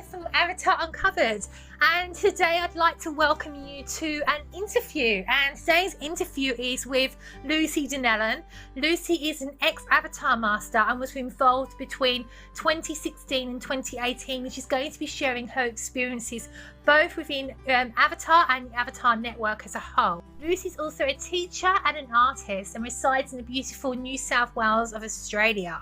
wonderful Avatar Uncovered, and today I'd like to welcome you to an interview, and today's interview is with Lucy Donnellan. Lucy is an ex-Avatar master and was involved between 2016 and 2018, which is going to be sharing her experiences both within Avatar and the Avatar network as a whole. Lucy's also a teacher and an artist and resides in the beautiful New South Wales of Australia.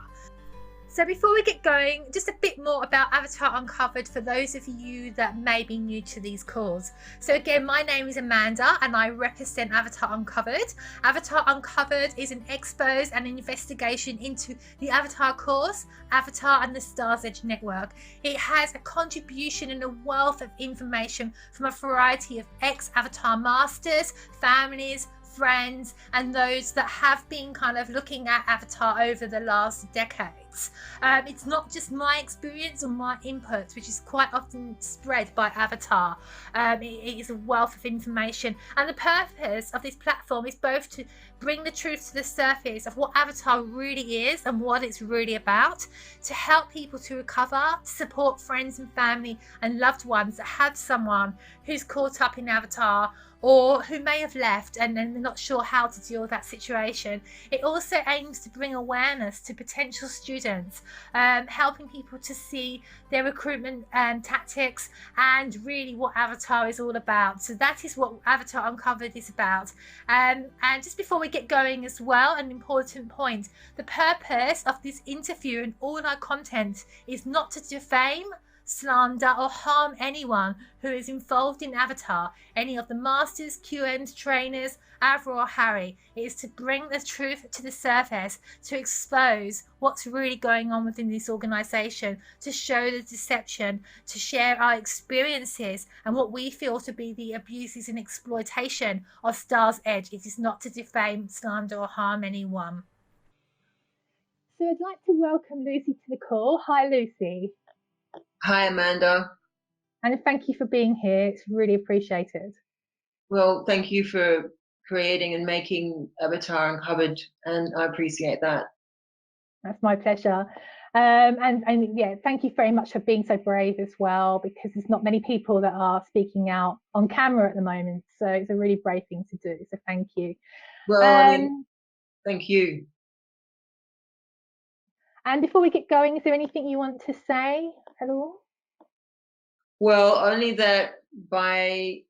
So before we get going, just a bit more about Avatar Uncovered for those of you that may be new to these calls. So again, my name is Amanda and I represent Avatar Uncovered. Avatar Uncovered is an expose and investigation into the Avatar course, Avatar and the Stars Edge network. It has a contribution and a wealth of information from a variety of ex-Avatar masters, families, friends, and those that have been kind of looking at Avatar over the last decades. It's not just my experience or my inputs, which is quite often spread by Avatar. It is a wealth of information, and the purpose of this platform is both to bring the truth to the surface of what Avatar really is and what it's really about, to help people to recover, to support friends and family and loved ones that have someone who's caught up in Avatar or who may have left and then they're not sure how to deal with that situation. It also aims to bring awareness to potential students, helping people to see their recruitment tactics and really what Avatar is all about. So that is what Avatar Uncovered is about. And just before we get going as well, an important point: the purpose of this interview and all our content is not to defame, slander or harm anyone who is involved in Avatar, any of the masters, QMs, trainers, Ava or Harry. It is to bring the truth to the surface, to expose what's really going on within this organisation, to show the deception, to share our experiences and what we feel to be the abuses and exploitation of Stars Edge. It is not to defame, slander or harm anyone. So I'd like to welcome Lucy to the call. Hi Lucy. Hi, Amanda. And thank you for being here. It's really appreciated. Well, thank you for creating and making Avatar Uncovered, and I appreciate that. That's my pleasure. And yeah, thank you very much for being so brave as well, because there's not many people that are speaking out on camera at the moment. So it's a really brave thing to do. So thank you. Well, thank you. And before we get going, is there anything you want to say at all? Well, only that by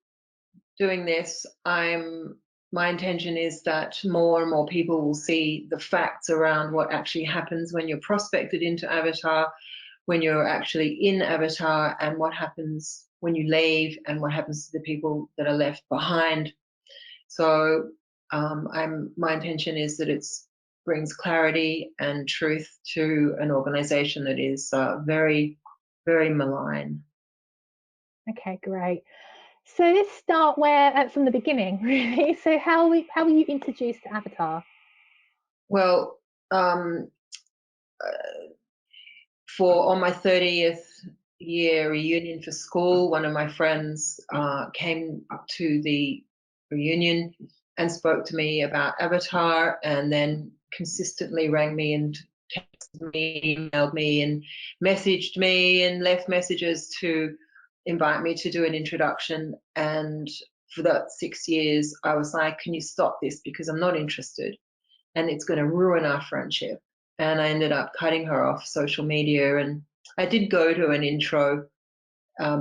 doing this, my intention is that more and more people will see the facts around what actually happens when you're prospected into Avatar, when you're actually in Avatar, and what happens when you leave and what happens to the people that are left behind. So my intention is that it brings clarity and truth to an organization that is very, very malign. Okay, great. So let's start from the beginning, really. So how were you introduced to Avatar? Well, on my 30th year reunion for school, one of my friends came to the reunion and spoke to me about Avatar, and then consistently rang me and texted me, emailed me and messaged me and left messages to invite me to do an introduction. And for that 6 years, I was like, can you stop this? Because I'm not interested and it's going to ruin our friendship. And I ended up cutting her off social media. And I did go to an intro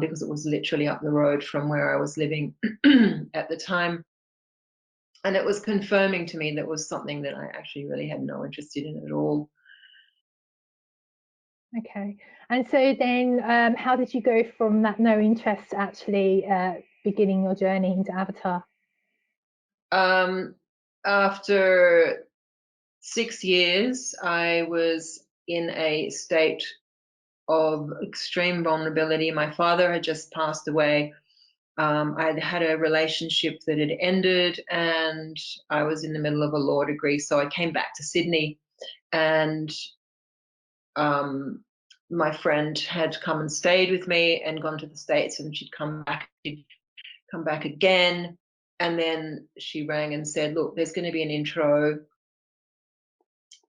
because it was literally up the road from where I was living at the time. And it was confirming to me that it was something that I actually really had no interest in at all. Okay. And so then how did you go from that no interest to actually beginning your journey into Avatar? After 6 years, I was in a state of extreme vulnerability. My father had just passed away. I'd had a relationship that had ended, and I was in the middle of a law degree. So I came back to Sydney, and my friend had come and stayed with me and gone to the States, and she'd come back again. And then she rang and said, look, there's going to be an intro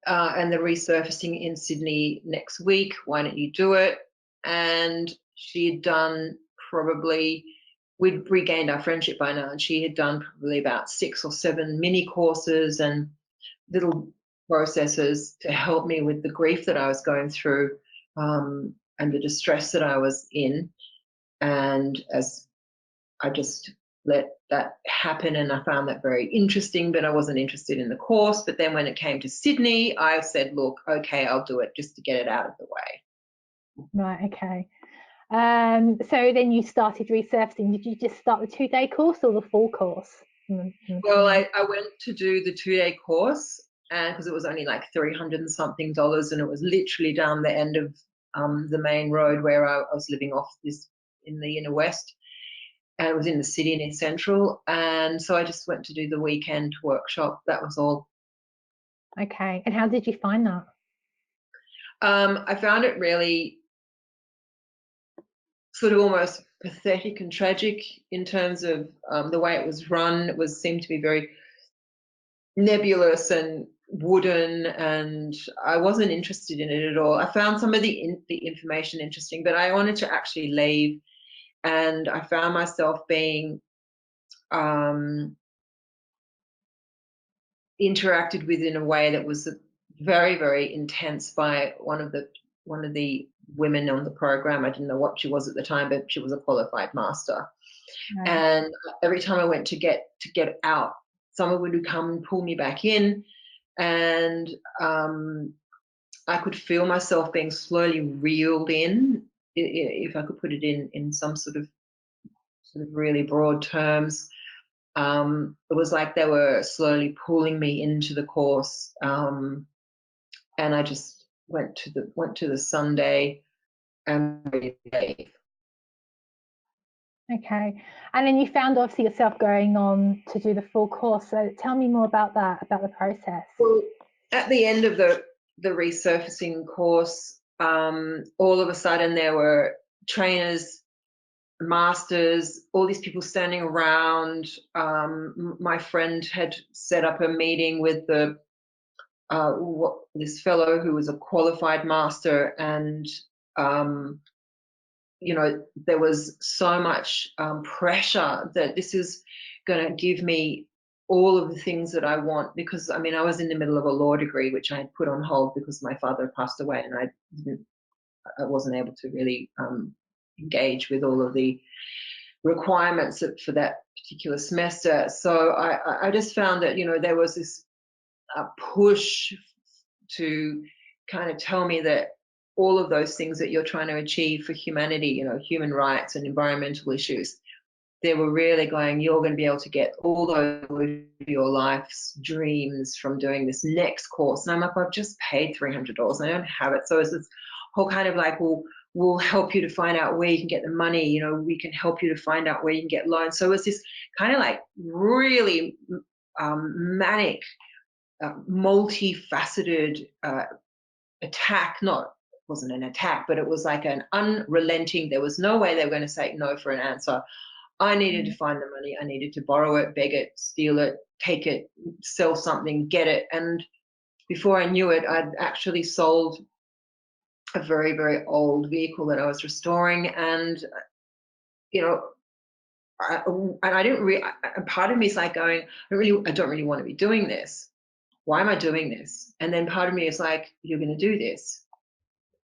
and the resurfacing in Sydney next week. Why don't you do it? And she had done probably, we'd regained our friendship by now, and she had done probably about 6 or 7 mini courses and little processes to help me with the grief that I was going through, and the distress that I was in. And as I just let that happen, and I found that very interesting, but I wasn't interested in the course. But then when it came to Sydney, I said, look, okay, I'll do it just to get it out of the way. Right, okay. So then you started resurfacing. Did you just start the 2-day course or the full course? Well, I went to do the 2-day course, and because it was only like $300 and something, and it was literally down the end of the main road where I was living off this in the inner west, and it was in the city near Central. And so I just went to do the weekend workshop. That was all. Okay, and how did you find that? I found it really sort of almost pathetic and tragic in terms of the way it was run. It seemed to be very nebulous and wooden, and I wasn't interested in it at all. I found some of the information interesting, but I wanted to actually leave, and I found myself being interacted with in a way that was very, very intense by one of the women on the program. I didn't know what she was at the time, but she was a qualified master. Right. And every time I went to get out, someone would come and pull me back in, and I could feel myself being slowly reeled in, if I could put it in some sort of really broad terms. It was like they were slowly pulling me into the course, and I just went to the Sunday and really gave. Okay, and then you found obviously yourself going on to do the full course. So tell me more about that, about the process. Well, at the end of the resurfacing course, all of a sudden there were trainers, masters, all these people standing around. My friend had set up a meeting with this fellow who was a qualified master, and there was so much pressure that this is going to give me all of the things that I want, because I mean I was in the middle of a law degree which I had put on hold because my father passed away, and I wasn't able to really engage with all of the requirements for that particular semester. So I just found that there was this push to kind of tell me that all of those things that you're trying to achieve for humanity, human rights and environmental issues, they were really going, you're going to be able to get all those of your life's dreams from doing this next course. And I'm like, I've just paid $300 and I don't have it. So it's this whole kind of like, well, we'll help you to find out where you can get the money. We can help you to find out where you can get loans. So it's this kind of like really manic, multifaceted attack. Wasn't an attack, but it was like an unrelenting. There was no way they were going to say no for an answer. I needed to find the money. I needed to borrow it, beg it, steal it, take it, sell something, get it. And before I knew it, I'd actually sold a very, very old vehicle that I was restoring. And, I didn't really, part of me is like going, I don't really want to be doing this. Why am I doing this? And then part of me is like, you're going to do this.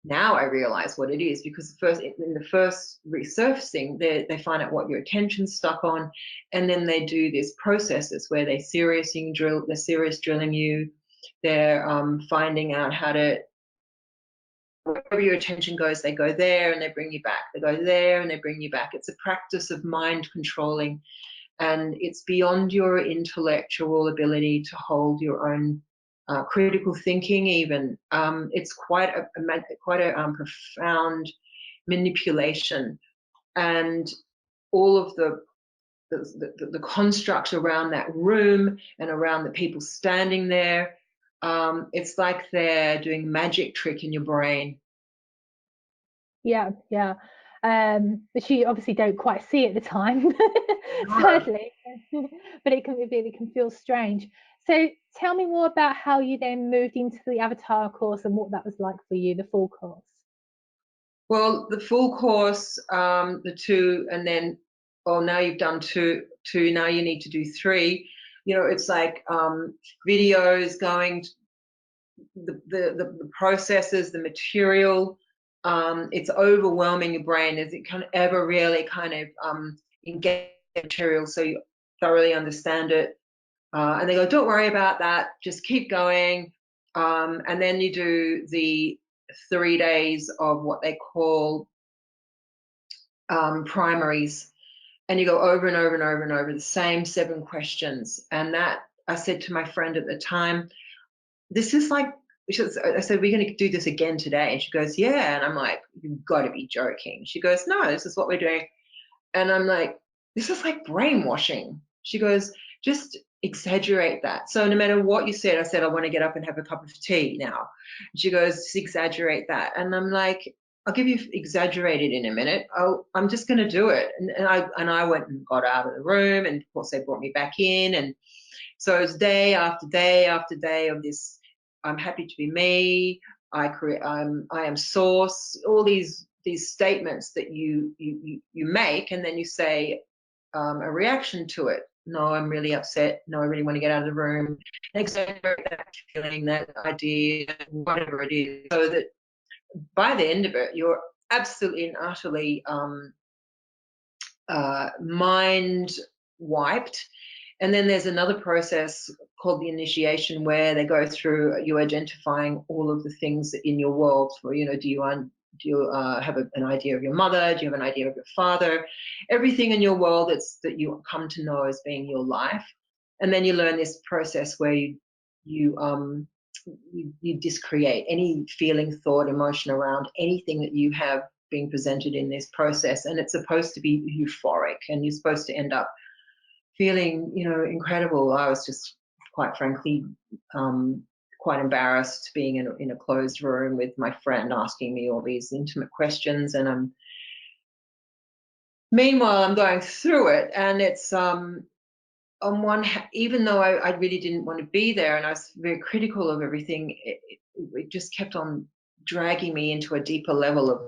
Now I realize what it is, because in the first resurfacing, they find out what your attention's stuck on, and then they do these processes where they're serious drilling you. They're finding out how to, wherever your attention goes, they go there and they bring you back. They go there and they bring you back. It's a practice of mind controlling, and it's beyond your intellectual ability to hold your own critical thinking. Even it's quite a profound manipulation, and all of the construct around that room and around the people standing there. It's like they're doing magic trick in your brain. Yeah, yeah. But you obviously don't quite see at the time, No. sadly. But it can feel strange. So tell me more about how you then moved into the Avatar course and what that was like for you, the full course. Well, the full course, the two, and then, oh, now you've done two, now you need to do three. It's like videos going, the processes, the material. It's overwhelming your brain as it can ever really kind of engage material so you thoroughly understand it. And they go, don't worry about that, just keep going. And then you do the 3 days of what they call primaries, and you go over and over and over and over the same 7 questions. And that, I said to my friend at the time, this is like, I said, we're going to do this again today. And she goes, yeah. And I'm like, you've got to be joking. She goes, no, this is what we're doing. And I'm like, this is like brainwashing. She goes, just exaggerate that. So no matter what you said, I said, I want to get up and have a cup of tea now. She goes, just exaggerate that. And I'm like, I'll give you exaggerated in a minute. I'm just going to do it. And I went and got out of the room, and of course they brought me back in. And so it's day after day after day of this. I'm happy to be me. I am source. All these statements that you make, and then you say a reaction to it. No, I'm really upset. No, I really want to get out of the room. Exaggerate that feeling, that idea, whatever it is, so that by the end of it, you're absolutely and utterly mind wiped. And then there's another process called the initiation, where they go through you identifying all of the things in your world. Do you have an idea of your mother? Do you have an idea of your father? Everything in your world that you come to know as being your life. And then you learn this process where you discreate any feeling, thought, emotion around anything that you have being presented in this process. And it's supposed to be euphoric, and you're supposed to end up feeling, incredible. I was just, quite frankly, quite embarrassed being in a closed room with my friend asking me all these intimate questions. And meanwhile, I'm going through it, and it's even though I really didn't want to be there, and I was very critical of everything, it just kept on dragging me into a deeper level of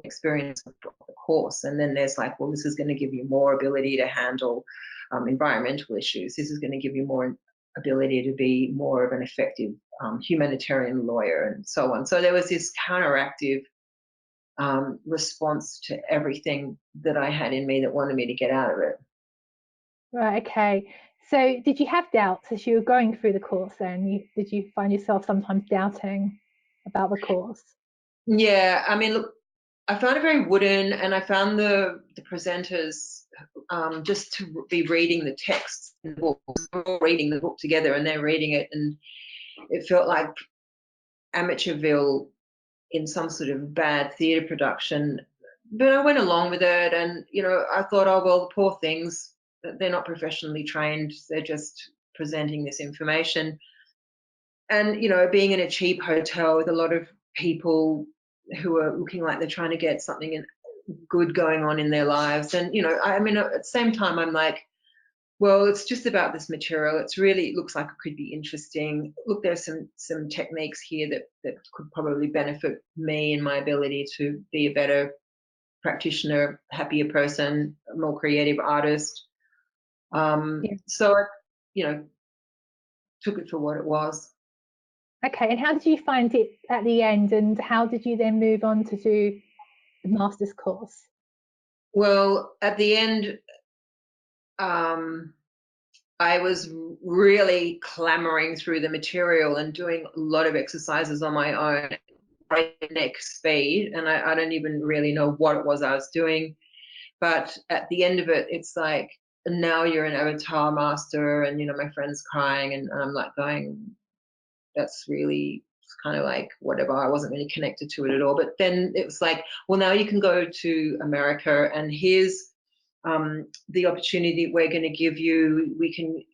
experience of the course. And then there's like, well, this is going to give you more ability to handle environmental issues. This is going to give you more ability to be more of an effective humanitarian lawyer, and so on. So there was this counteractive response to everything that I had in me that wanted me to get out of it. Right, okay. So did you have doubts as you were going through the course then? Did you find yourself sometimes doubting about the course? Yeah, I mean, look, I found it very wooden, and I found the presenters just to be reading the texts in the book. We're all reading the book together, and they're reading it, and it felt like amateurville in some sort of bad theatre production. But I went along with it, and I thought, oh well, the poor things, they're not professionally trained. They're just presenting this information. And being in a cheap hotel with a lot of people who are looking like they're trying to get something good going on in their lives. And I mean, at the same time, I'm like, well, it's just about this material. It looks like it could be interesting. Look, there's some techniques here that could probably benefit me in my ability to be a better practitioner, happier person, a more creative artist. So I took it for what it was. Okay, and how did you find it at the end, and how did you then move on to do the master's course? Well, at the end, I was really clamoring through the material and doing a lot of exercises on my own, breakneck speed, and I don't even really know what it was I was doing. But at the end of it, it's like, now you're an avatar master, and my friend's crying, and I'm like going, that's really kind of like whatever. I wasn't really connected to it at all. But then it was like, well, now you can go to America, and here's the opportunity we're going to give you. We can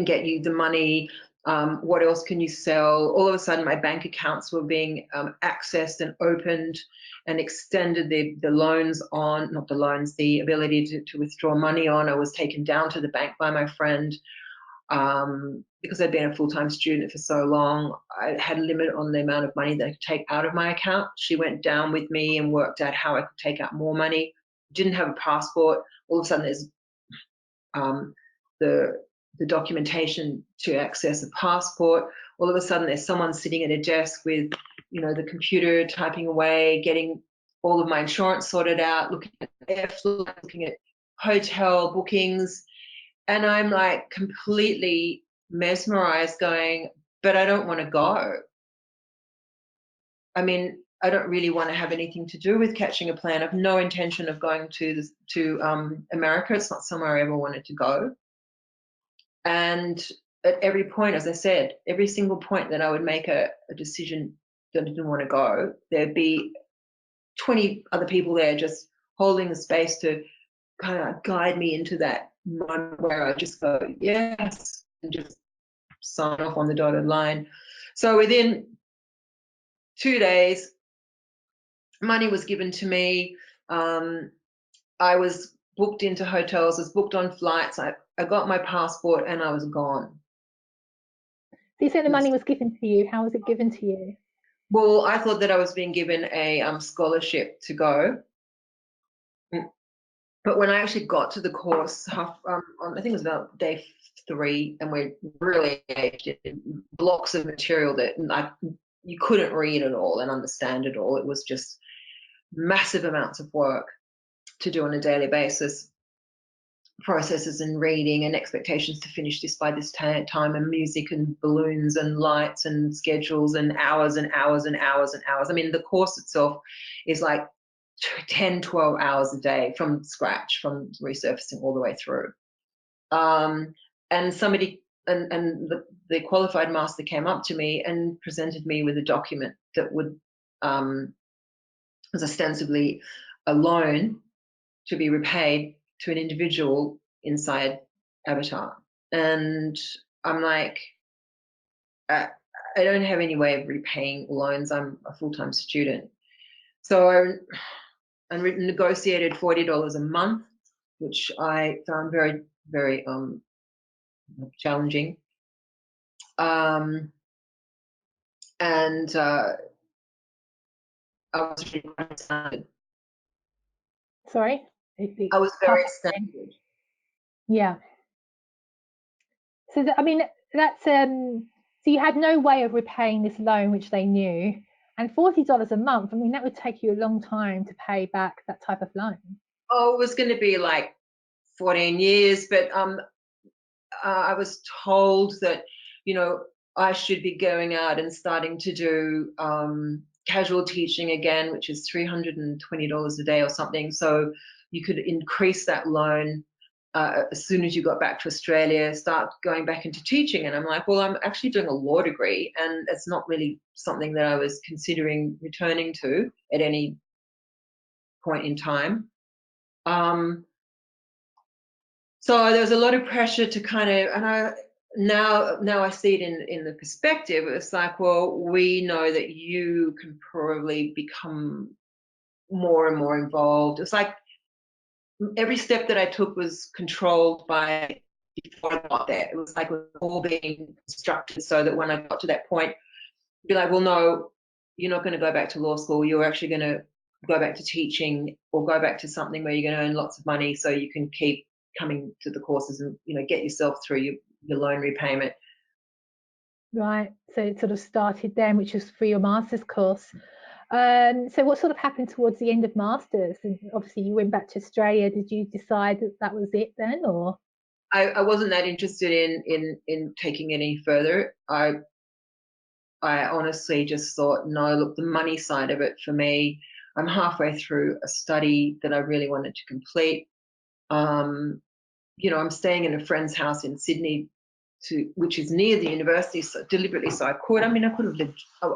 get you the money. What else can you sell? All of a sudden, my bank accounts were being accessed and opened, and extended the loans on, not the loans, the ability to withdraw money on. I was taken down to the bank by my friend. because I'd been a full-time student for so long, I had a limit on the amount of money that I could take out of my account. She went down with me and worked out how I could take out more money. Didn't have a passport. All of a sudden, there's the documentation to access a passport. All of a sudden, there's someone sitting at a desk with, the computer typing away, getting all of my insurance sorted out, looking at air flights, looking at hotel bookings. And I'm like completely mesmerized going, but I don't want to go. I mean, I don't really want to have anything to do with catching a plane. I have no intention of going to America. It's not somewhere I ever wanted to go. And at every point, as I said, every single point that I would make a decision that I didn't want to go, there'd be 20 other people there just holding the space to kind of guide me into that moment where I just go, yes, and just sign off on the dotted line. So within 2 days, money was given to me. I was booked into hotels, I was booked on flights. I got my passport and I was gone. So you said the money was given to you. How was it given to you? Well, I thought that I was being given a scholarship to go. But when I actually got to the course, I think it was about day 3, and we're really engaged in blocks of material that you couldn't read at all and understand it all. It was just massive amounts of work to do on a daily basis, processes and reading and expectations to finish this by this time, and music and balloons and lights and schedules and hours and hours and hours and hours. I mean, the course itself is like 10, 12 hours a day from scratch, from resurfacing all the way through. And somebody, and the qualified master came up to me and presented me with a document that was ostensibly a loan to be repaid to an individual inside Avatar. And I'm like, I don't have any way of repaying loans. I'm a full-time student. So I negotiated $40 a month, which I found very, very challenging. And I was really quite standard. Sorry? I was very standard. Yeah. So, I mean, that's, so you had no way of repaying this loan, which they knew, and $40 a month, I mean, that would take you a long time to pay back that type of loan. Oh, it was going to be like 14 years, but I was told that, I should be going out and starting to do casual teaching again, which is $320 a day or something. So you could increase that loan as soon as you got back to Australia, start going back into teaching. And I'm like, well, I'm actually doing a law degree, and it's not really something that I was considering returning to at any point in time. So there was a lot of pressure to kind of, and now I see it in the perspective. It's like, well, we know that you can probably become more and more involved. It's like every step that I took was controlled by before I got there. It was like it was all being constructed so that when I got to that point, be like, well, no, you're not going to go back to law school. You're actually going to go back to teaching, or go back to something where you're going to earn lots of money so you can keep coming to the courses and get yourself through your loan repayment. Right. So it sort of started then, which was for your master's course. So what sort of happened towards the end of masters? And obviously you went back to Australia. Did you decide that was it then, or? I wasn't that interested in taking any further. I honestly just thought, no, look, the money side of it for me, I'm halfway through a study that I really wanted to complete. I'm staying in a friend's house in Sydney, which is near the university, so deliberately so I could. I mean, I could have lived. I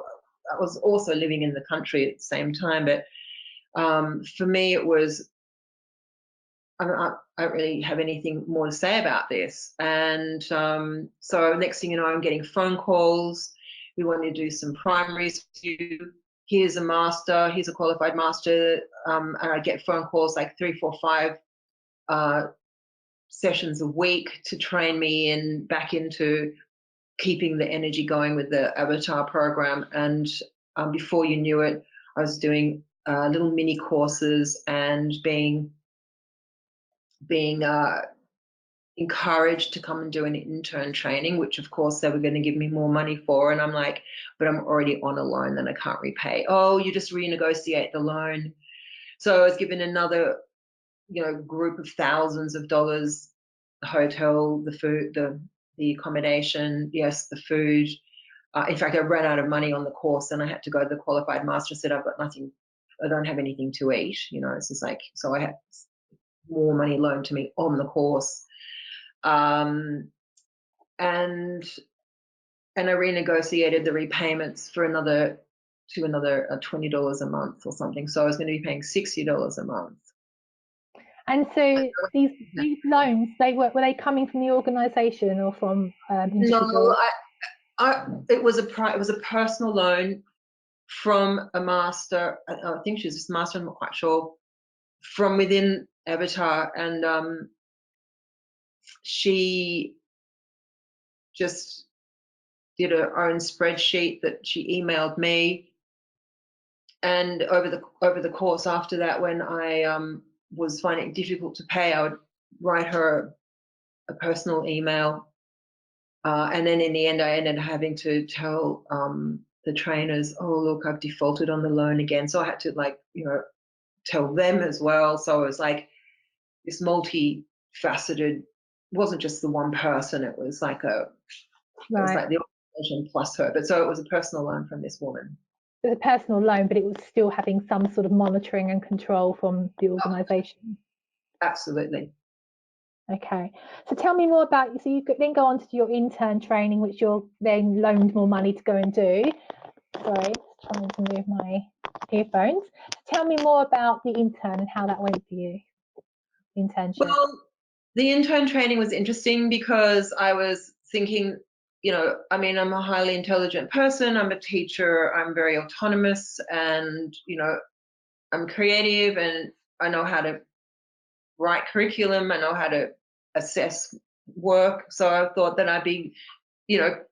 was also living in the country at the same time, but for me, it was. I don't really have anything more to say about this. And so next thing you know, I'm getting phone calls. We want to do some primaries with you. Here's a master. Here's a qualified master. And I get phone calls like 3, 4, 5 sessions a week to train me back into keeping the energy going with the avatar program. And before you knew it, I was doing little mini courses and being encouraged to come and do an intern training, which of course they were going to give me more money for. And I'm like, but I'm already on a loan that I can't repay. Oh, you just renegotiate the loan. So I was given another, group of thousands of dollars, the hotel, the food, the accommodation, yes, the food. In fact, I ran out of money on the course and I had to go to the qualified master and said, I've got nothing, I don't have anything to eat, it's just like, so I had more money loaned to me on the course. And I renegotiated the repayments for another $20 a month or something. So I was going to be paying $60 a month. And so these loans, were they coming from the organisation or from individuals? No, it was a personal loan from a master. I think she was just a master. I'm not quite sure, from within Avatar, and she just did her own spreadsheet that she emailed me. And over the course after that, when I was finding it difficult to pay, I would write her a personal email, and then in the end, I ended up having to tell the trainers, "Oh, look, I've defaulted on the loan again." So I had to tell them as well. So it was like this multifaceted. It wasn't just the one person. It was like it was like the organization plus her. But so it was a personal loan from this woman. It was a personal loan, but it was still having some sort of monitoring and control from the organisation. Absolutely. Okay, so tell me more about, so you could then go on to do your intern training, which you're then loaned more money to go and do. Sorry, just trying to move my earphones. Tell me more about the intern and how that went for you, internship. Well, the intern training was interesting because I was thinking, I'm a highly intelligent person, I'm a teacher, I'm very autonomous, and, I'm creative, and I know how to write curriculum, I know how to assess work. So I thought that I'd be,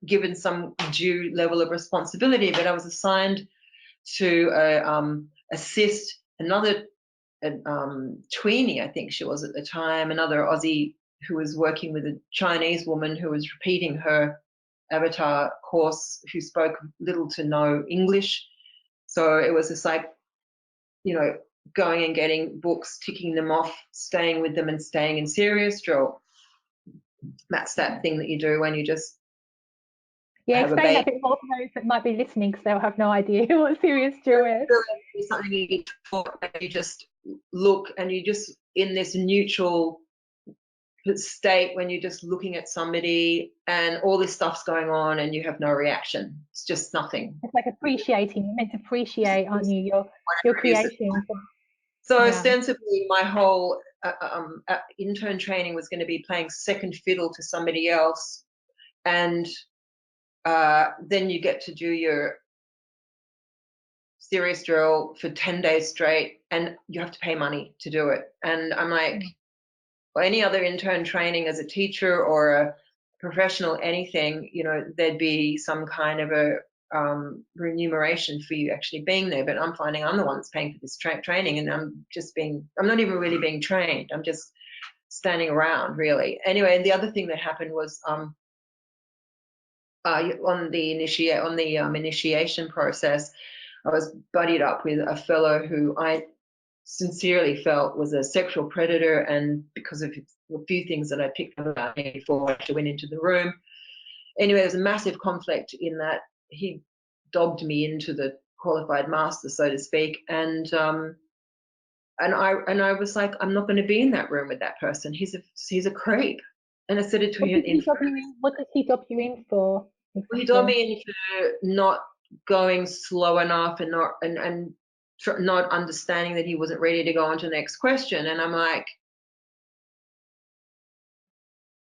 given some due level of responsibility, but I was assigned to assist another tweenie, I think she was at the time, another Aussie who was working with a Chinese woman who was repeating her avatar course, who spoke little to no English. So it was just like, going and getting books, ticking them off, staying with them, and staying in serious drill. That's that thing that you do when you just explain that a bit more for those that might be listening, because they'll have no idea what serious drill is. Something you talk, and you just look, and you just in this neutral state when you're just looking at somebody and all this stuff's going on and you have no reaction. It's just nothing. It's like appreciating. You're meant to appreciate, aren't you, your creation. So ostensibly my whole intern training was going to be playing second fiddle to somebody else, and then you get to do your serious drill for 10 days straight, and you have to pay money to do it. And I'm like, or any other intern training as a teacher or a professional, anything, there'd be some kind of a remuneration for you actually being there. But I'm finding I'm the one that's paying for this training, and I'm not even really being trained. I'm just standing around, really. Anyway, and the other thing that happened was on the initiation process, I was buddied up with a fellow who I sincerely felt was a sexual predator, and because of a few things that I picked up about him before I actually went into the room. Anyway, there's a massive conflict in that he dogged me into the qualified master, so to speak, and I was like, I'm not going to be in that room with that person. He's a creep. And I said it to him. What did he dob you in for? He dogged me in for not going slow enough and not understanding that he wasn't ready to go on to the next question. And I'm like,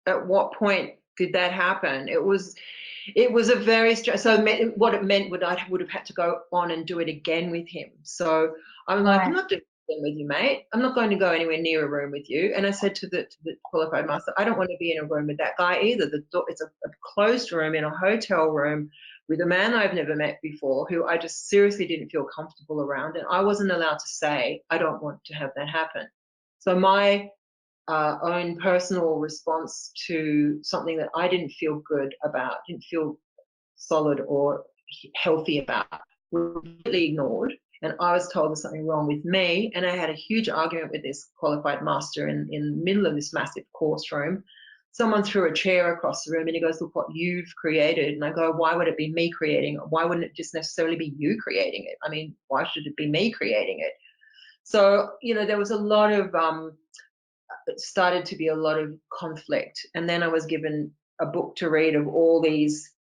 at what point did that happen? It was a very so what it meant would I would have had to go on and do it again with him. So I'm like, I'm not doing in with you, mate. I'm not going to go anywhere near a room with you. And I said to the qualified master, I don't want to be in a room with that guy either. It's a closed room in a hotel room with a man I've never met before, who I just seriously didn't feel comfortable around. And I wasn't allowed to say, I don't want to have that happen. So my own personal response to something that I didn't feel good about, didn't feel solid or healthy about, was completely ignored. And I was told there's something wrong with me. And I had a huge argument with this qualified master in the middle of this massive course room. Someone threw a chair across the room and he goes, look what you've created. And I go, why would it be me creating it? Why wouldn't it just necessarily be you creating it? I mean, why should it be me creating it? So, there was a lot of, it started to be a lot of conflict. And then I was given a book to read of all these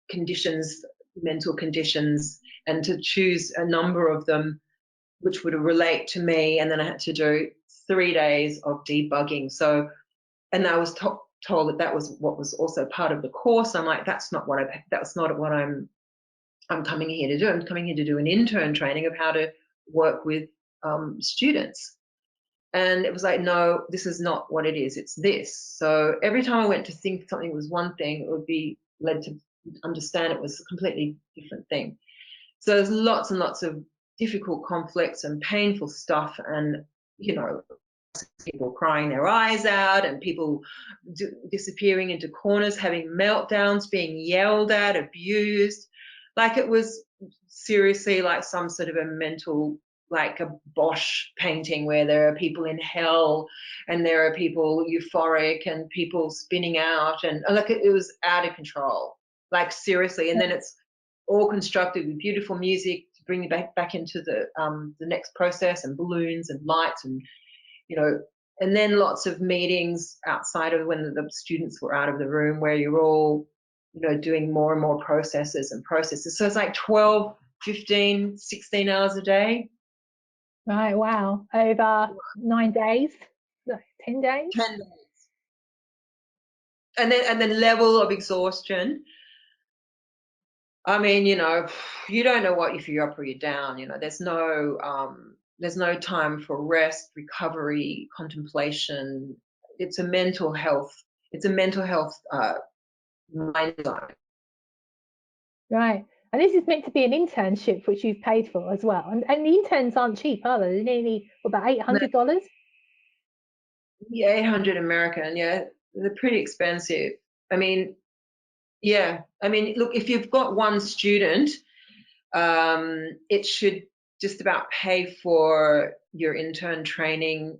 conditions, mental conditions, and to choose a number of them which would relate to me. And then I had to do 3 days of debugging. So, and I was told that was what was also part of the course. I'm like, that's not what I'm coming here to do. I'm coming here to do an intern training of how to work with students. And it was like, no, this is not what it is. It's this. So every time I went to think something was one thing, it would be led to understand it was a completely different thing. So there's lots and lots of difficult conflicts and painful stuff, and people crying their eyes out, and people disappearing into corners, having meltdowns, being yelled at, abused. Like it was seriously like some sort of a mental, like a Bosch painting where there are people in hell and there are people euphoric and people spinning out, and like it was out of control, like seriously. And then it's all constructed with beautiful music to bring you back into the next process, and balloons and lights, and and then lots of meetings outside of when the students were out of the room, where you're all doing more and more processes. So it's like 12, 15, 16 hours a day. Right, wow. Over 9 days? 10 days? 10 days. And then level of exhaustion. I mean, you don't know what if you're up or you're down. There's no time for rest, recovery, contemplation. It's a mental health mind zone. Right. And this is meant to be an internship, which you've paid for as well. And the interns aren't cheap, are they? They're nearly about $800. Yeah, 800 American. Yeah, they're pretty expensive. I mean, yeah. I mean, look, if you've got one student, it should just about pay for your intern training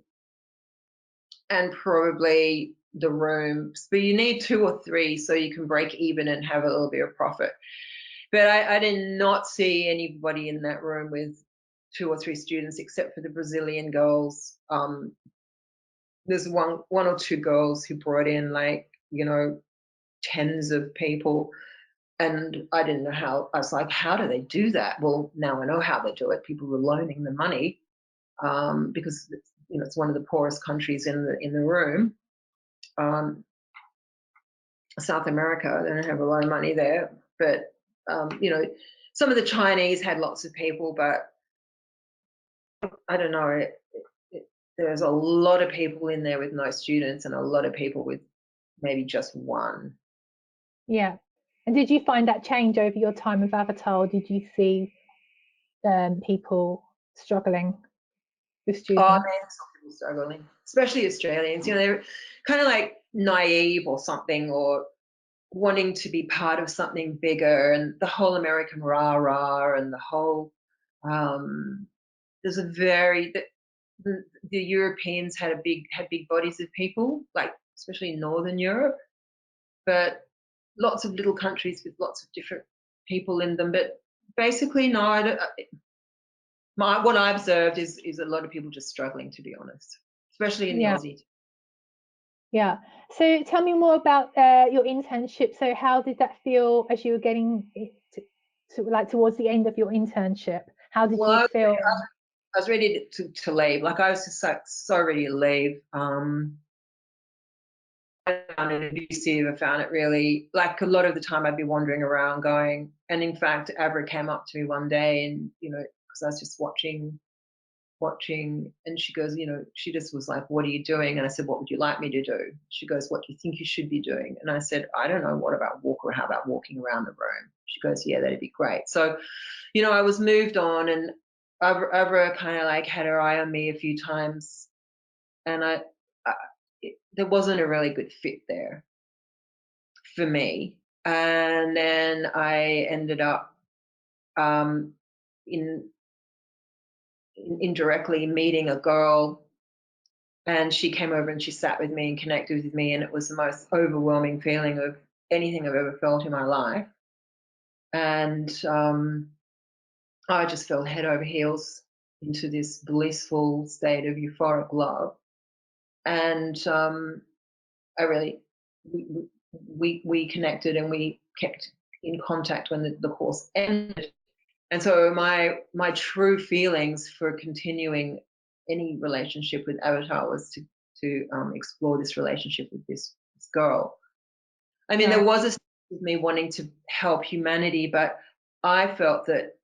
and probably the rooms. But you need 2 or 3 so you can break even and have a little bit of profit. But I did not see anybody in that room with 2 or 3 students except for the Brazilian girls. There's one or 2 girls who brought in tens of people. And I didn't know how. I was like, how do they do that? Well, now I know how they do it. People were loaning the money because it's one of the poorest countries in the room. South America, they don't have a lot of money there, but some of the Chinese had lots of people, but I don't know. There's a lot of people in there with no students, and a lot of people with maybe just one. Yeah. And did you find that change over your time with Avatar? Did you see people struggling with students? Oh, man, some people struggling, especially Australians. They're kind of like naive or something, or wanting to be part of something bigger, and the whole American rah-rah, and the whole there's a the Europeans had big bodies of people, like especially in Northern Europe, but lots of little countries with lots of different people in them. But basically, no, what I observed is a lot of people just struggling, to be honest, especially in the Aussie. Yeah. So tell me more about your internship. So how did that feel as you were getting towards the end of your internship? How did you feel? I was ready to leave. Like I was just so ready to leave. I found it abusive. I found it really, like, a lot of the time I'd be wandering around going, and in fact, Abra came up to me one day, and because I was just watching watching, and she goes, she just was like, what are you doing? And I said, what would you like me to do? She goes, what do you think you should be doing? And I said, I don't know, how about walking around the room? She goes, yeah, that'd be great. So, I was moved on, and Avra kind of like had her eye on me a few times, and there wasn't a really good fit there for me. And then I ended up in indirectly meeting a girl, and she came over and she sat with me and connected with me, and it was the most overwhelming feeling of anything I've ever felt in my life. And I just fell head over heels into this blissful state of euphoric love. And I really, we connected, and we kept in contact when the course ended. And so my true feelings for continuing any relationship with Avatar was to explore this relationship with this girl. I mean, Right. there was a sense of me wanting to help humanity, but I felt that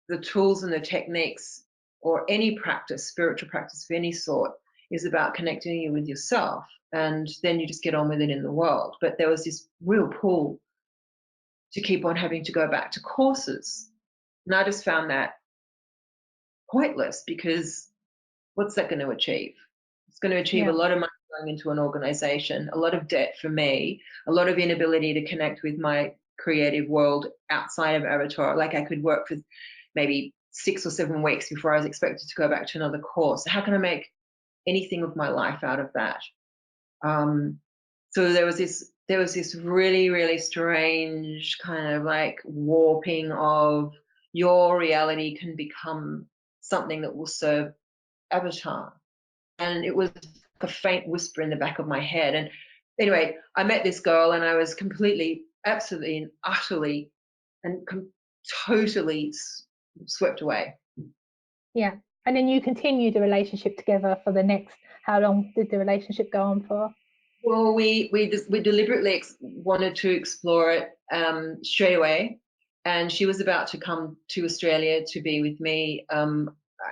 the tools and the techniques, or any practice, spiritual practice of any sort, is about connecting you with yourself, and then you just get on with it in the world. But there was this real pull to keep on having to go back to courses, and I just found that pointless, because what's that going to achieve? It's going to achieve a lot of money going into an organization, a lot of debt for me, a lot of inability to connect with my creative world outside of Avatar. Like, I could work for maybe 6 or 7 weeks before I was expected to go back to another course. How can I make anything of my life out of that? So there was this really, really strange kind of like warping of your reality can become something that will serve Avatar. And it was a faint whisper in the back of my head. And anyway, I met this girl, and I was completely, absolutely, and utterly, and totally swept away. Yeah. And then you continued the relationship together for the next, how long did the relationship go on for? Well, we deliberately wanted to explore it straight away, and she was about to come to Australia to be with me.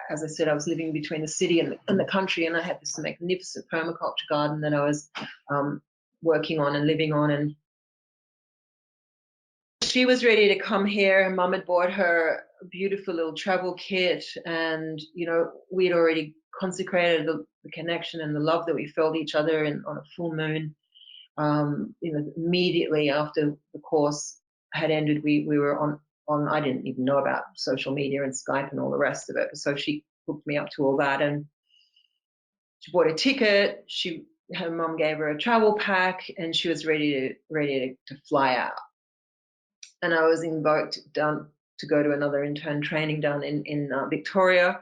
As I said, I was living between the city and the country, and I had this magnificent permaculture garden that I was working on and living on. And she was ready to come here. Her mum had bought her a beautiful little travel kit, and we'd already consecrated the connection and the love that we felt each other on a full moon. Immediately after the course had ended, we were on. I didn't even know about social media and Skype and all the rest of it. So she hooked me up to all that, and she bought a ticket. Her mum gave her a travel pack, and she was ready to fly out. And I was invoked down to go to another intern training down in Victoria,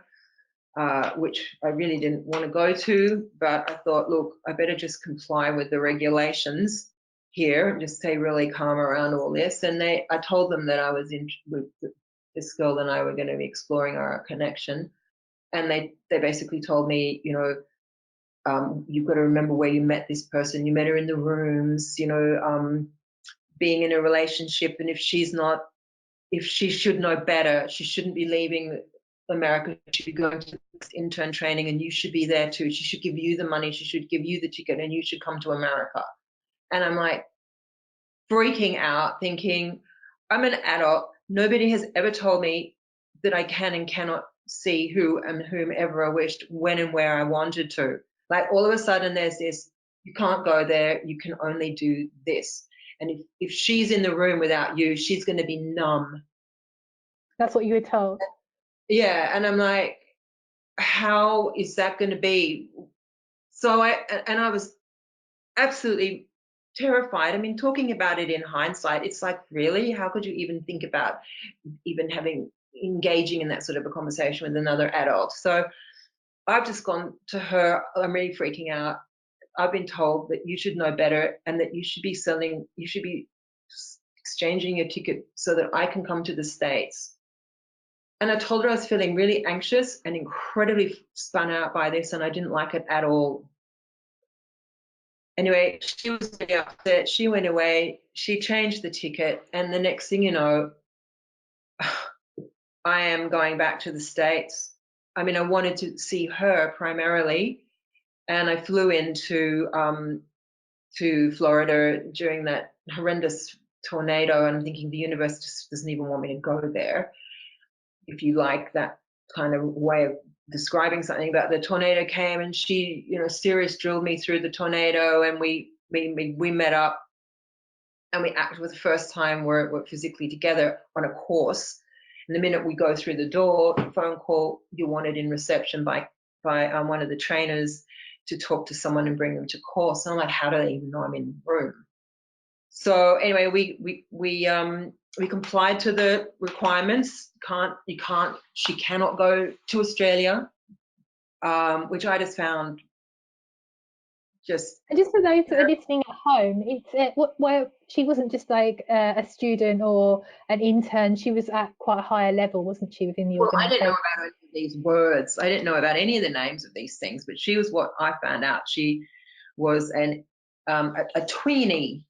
which I really didn't want to go to, but I thought, look, I better just comply with the regulations here and just stay really calm around all this. And I told them that I was with this girl and I were going to be exploring our connection. And they basically told me, you've got to remember where you met this person. You met her in the rooms, being in a relationship, and if she should know better, she shouldn't be leaving America. She should be going to intern training, and you should be there too. She should give you the money, she should give you the ticket, and you should come to America. And I'm like freaking out, thinking, I'm an adult. Nobody has ever told me that I can and cannot see who and whomever I wished, when and where I wanted to. Like, all of a sudden there's this, you can't go there, you can only do this. And if she's in the room without you, she's going to be numb. That's what you were told? Yeah. And I'm like, how is that going to be? So I was absolutely terrified. I mean, talking about it in hindsight, it's like, really? How could you even think about even engaging in that sort of a conversation with another adult? So I've just gone to her, I'm really freaking out. I've been told that you should know better, and that you should be exchanging your ticket so that I can come to the States. And I told her I was feeling really anxious and incredibly spun out by this, and I didn't like it at all. Anyway, she was really upset. She went away, she changed the ticket, and the next thing you know, I am going back to the States. I mean, I wanted to see her primarily, and I flew into to Florida during that horrendous tornado, and I'm thinking the universe just doesn't even want me to go there. If you like that kind of way of describing something, but the tornado came and she, Sirius drilled me through the tornado, and we met up, and we actually was the first time we're physically together on a course. And the minute we go through the door, phone call, you're wanted in reception by one of the trainers to talk to someone and bring them to course. And I'm like, how do they even know I'm in the room? So anyway, we complied to the requirements. She cannot go to Australia, which I just found just. And just for those that are listening at home, it's where she wasn't just like a student or an intern. She was at quite a higher level, wasn't she, within the Well, I didn't know organisation? about any of these words. I didn't know about any of the names of these things, but she was what I found out. She was a tweenie.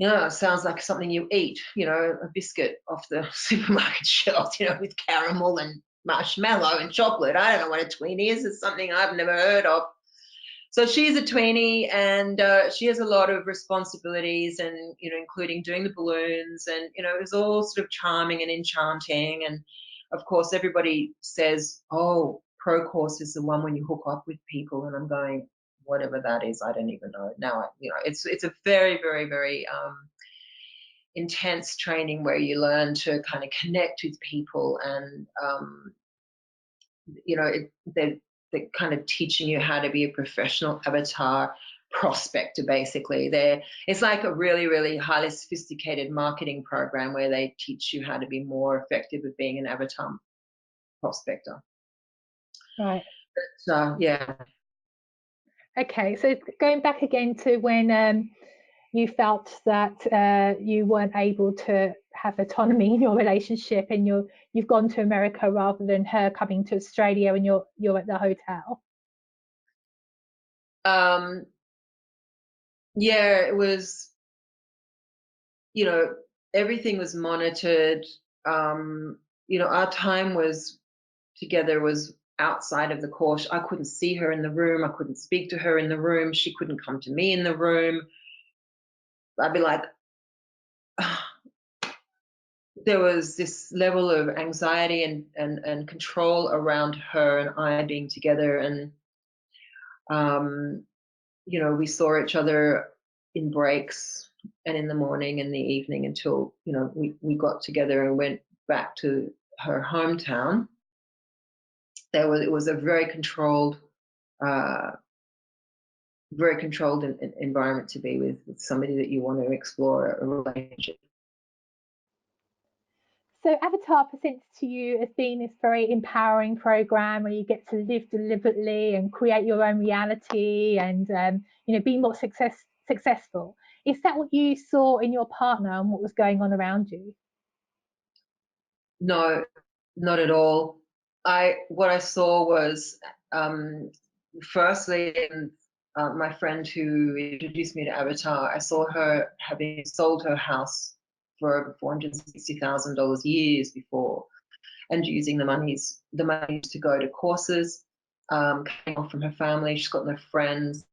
It sounds like something you eat, a biscuit off the supermarket shelf, with caramel and marshmallow and chocolate. I don't know what a tweenie is. It's something I've never heard of. So she's a tweenie, and she has a lot of responsibilities, and including doing the balloons, and it was all sort of charming and enchanting. And of course, everybody says, "Oh, pro course is the one when you hook up with people," and I'm going, whatever that is, I don't even know. Now, it's a very, very, very intense training where you learn to kind of connect with people, and they're kind of teaching you how to be a professional avatar prospector. Basically, it's like a really, really highly sophisticated marketing program where they teach you how to be more effective at being an avatar prospector. Right. So yeah. Okay, so going back again to when you felt that you weren't able to have autonomy in your relationship, and you've gone to America rather than her coming to Australia, and you're at the hotel. Yeah, it was, everything was monitored. Our time was together was outside of the course. I couldn't see her in the room. I couldn't speak to her in the room. She couldn't come to me in the room. I'd be like, there was this level of anxiety and control around her and I being together. And, we saw each other in breaks and in the morning and the evening until, we got together and went back to her hometown. It was a very controlled environment to be with somebody that you want to explore a relationship. So Avatar presents to you as being this very empowering program where you get to live deliberately and create your own reality, and be more successful. Is that what you saw in your partner and what was going on around you? No, not at all. What I saw was, firstly, my friend who introduced me to Avatar, I saw her having sold her house for over $460,000 years before, and using the monies to go to courses, cutting off from her family. She's got no friends,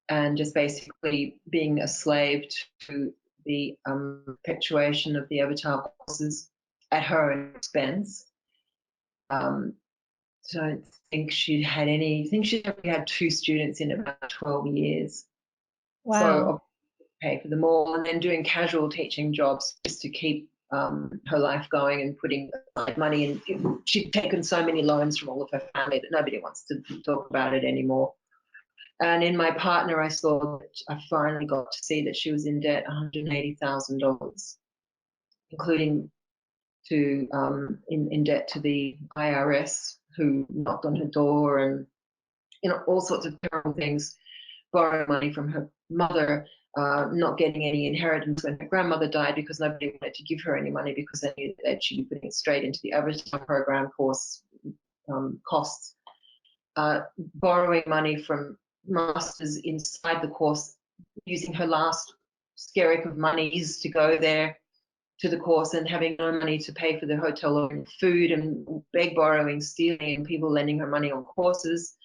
and just basically being a slave to the perpetuation of the Avatar courses at her own expense. So I don't think she had any. I think she only had 2 students in about 12 years. Wow. So pay for them all, and then doing casual teaching jobs just to keep her life going, and putting money in. She'd taken so many loans from all of her family that nobody wants to talk about it anymore. And in my partner, I saw that I finally got to see that she was in debt $180,000, including in debt to the IRS, who knocked on her door, and all sorts of terrible things. Borrowing money from her mother, not getting any inheritance when her grandmother died because nobody wanted to give her any money because they knew that she'd be putting it straight into the Avatar program course costs. Borrowing money from masters inside the course, using her last skerrick of monies to go there. to the course and having no money to pay for the hotel or food, and beg, borrowing, stealing, and people lending her money on courses,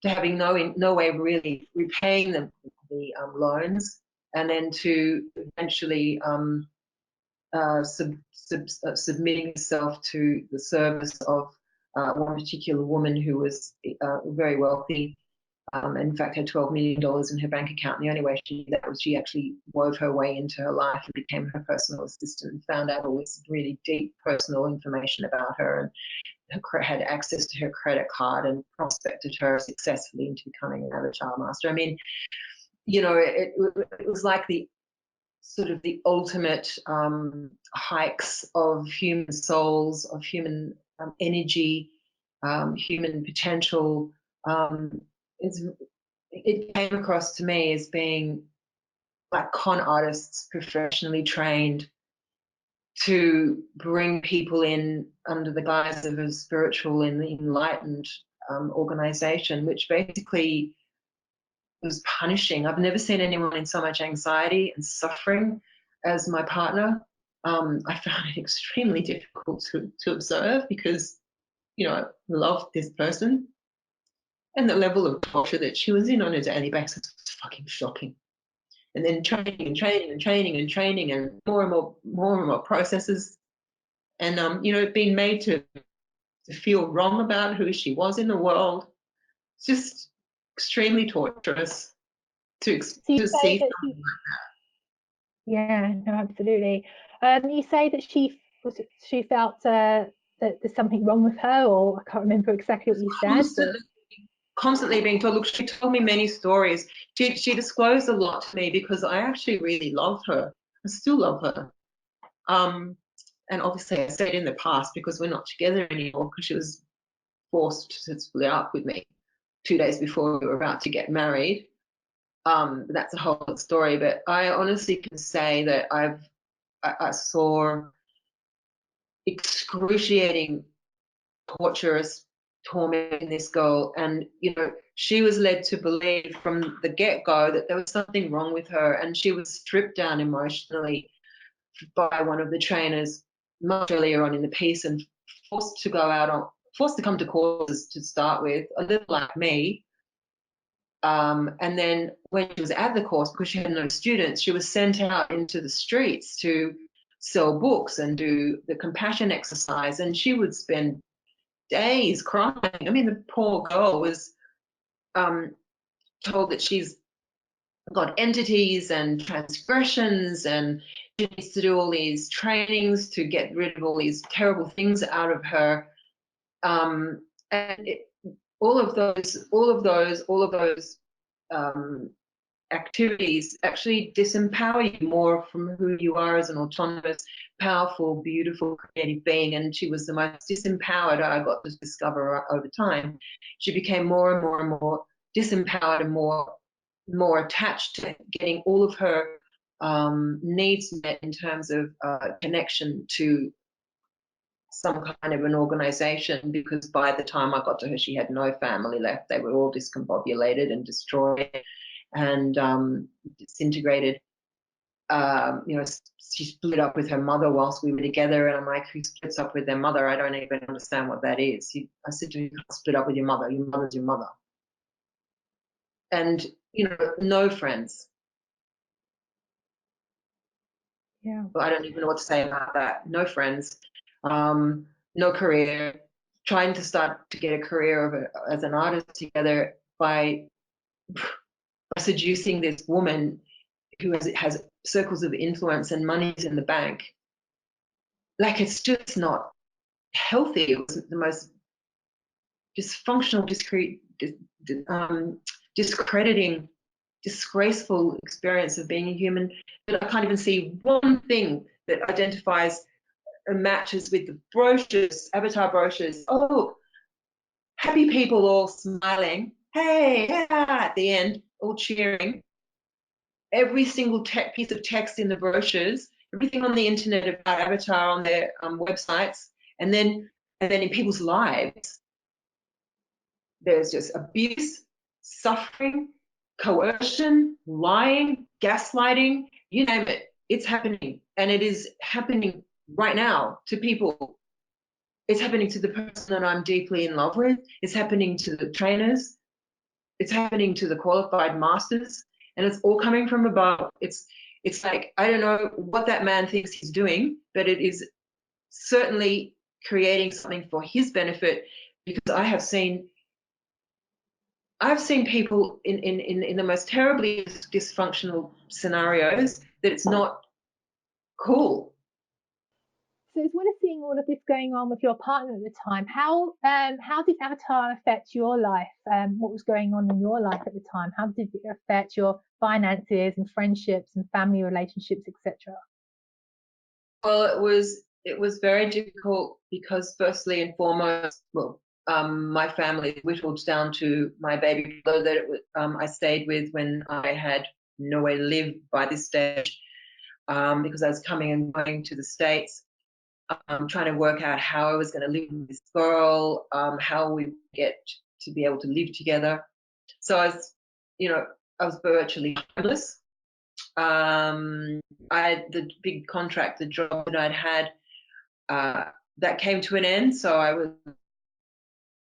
to having no way of really repaying the loans, and then to eventually submitting herself to the service of one particular woman who was very wealthy. In fact, had $12 million in her bank account. And the only way she did that was she actually wove her way into her life and became her personal assistant, and found out all this really deep personal information about her, and had access to her credit card and prospected her successfully into becoming an avatar master. I mean, you know, it was like the sort of the ultimate hikes of human souls, of human energy, human potential. It came across to me as being like con artists, professionally trained to bring people in under the guise of a spiritual and enlightened organization, which basically was punishing. I've never seen anyone in so much anxiety and suffering as my partner. I found it extremely difficult to observe, because, you know, I loved this person, and the level of torture that she was in on a daily basis was fucking shocking. And then training and training and training and training, and more and more processes, and you know, being made to feel wrong about who she was in the world. It's just extremely torturous to So you see say that something like yeah, no, absolutely. You say that she felt that there's something wrong with her, or I can't remember exactly what you said, but constantly being told. Look, she told me many stories. She disclosed a lot to me, because I actually really loved her. I still love her. And obviously I said in the past, because we're not together anymore, because she was forced to split up with me 2 days before we were about to get married. That's a whole other story. But I honestly can say that I saw excruciating, torturous torment in this girl, and you know, she was led to believe from the get-go that there was something wrong with her, and she was stripped down emotionally by one of the trainers much earlier on in the piece, and forced to come to courses to start with, a little like me. And then when she was at the course, because she had no students, she was sent out into the streets to sell books and do the compassion exercise, and she would spend days crying. I mean, the poor girl was told that she's got entities and transgressions, and she needs to do all these trainings to get rid of all these terrible things out of her. And all of those activities actually disempower you more from who you are as an autonomous, powerful, beautiful, creative being. And she was the most disempowered I got to discover over time. She became more and more and more disempowered, and more attached to getting all of her needs met in terms of connection to some kind of an organization, because by the time I got to her, she had no family left. They were all discombobulated and destroyed and disintegrated. You know, she split up with her mother whilst we were together, and I'm like, who splits up with their mother? I don't even understand what that is. I said to her, you can't split up with your mother. Your mother's your mother. And, you know, no friends. yeah. Well, I don't even know what to say about that. No friends, no career. Trying to start to get a career as an artist together by seducing this woman who has circles of influence and money's in the bank. Like, it's just not healthy. It was the most dysfunctional, discrediting, disgraceful experience of being a human. But I can't even see one thing that identifies and matches with the brochures, avatar brochures. Oh, look, happy people all smiling. Hey, yeah, at the end, all cheering. Every single piece of text in the brochures, everything on the internet about avatar on their websites, and then in people's lives, there's just abuse, suffering, coercion, lying, gaslighting, you name it. it's happening, and it is happening right now to people. It's happening to the person that I'm deeply in love with. It's happening to the trainers. It's happening to the qualified masters, and it's all coming from above. It's like, I don't know what that man thinks he's doing, but it is certainly creating something for his benefit, because I've seen people in the most terribly dysfunctional scenarios that it's not cool. So as well as seeing all of this going on with your partner at the time, how did Avatar affect your life? What was going on in your life at the time? How did it affect your finances and friendships and family relationships, etc.? Well, it was very difficult because, firstly and foremost, well, my family whittled down to my baby brother that I stayed with when I had nowhere to live by this stage, because I was coming and going to the States, trying to work out how I was going to live with this girl, how we get to be able to live together. So I was virtually homeless. I had the big contract, the job that I'd had, that came to an end, so I was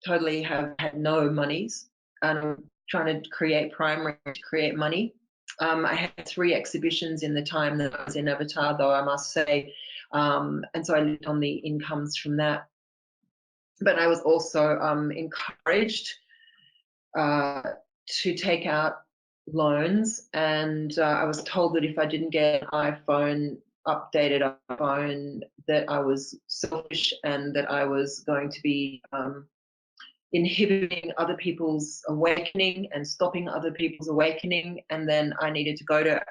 totally have had no monies, and I'm trying to create primary to create money. I had 3 exhibitions in the time that I was in Avatar, though, I must say, and so I lived on the incomes from that. But I was also encouraged to take out loans, and I was told that if I didn't get an updated iPhone, that I was selfish and that I was going to be inhibiting other people's awakening and stopping other people's awakening, and then I needed to go to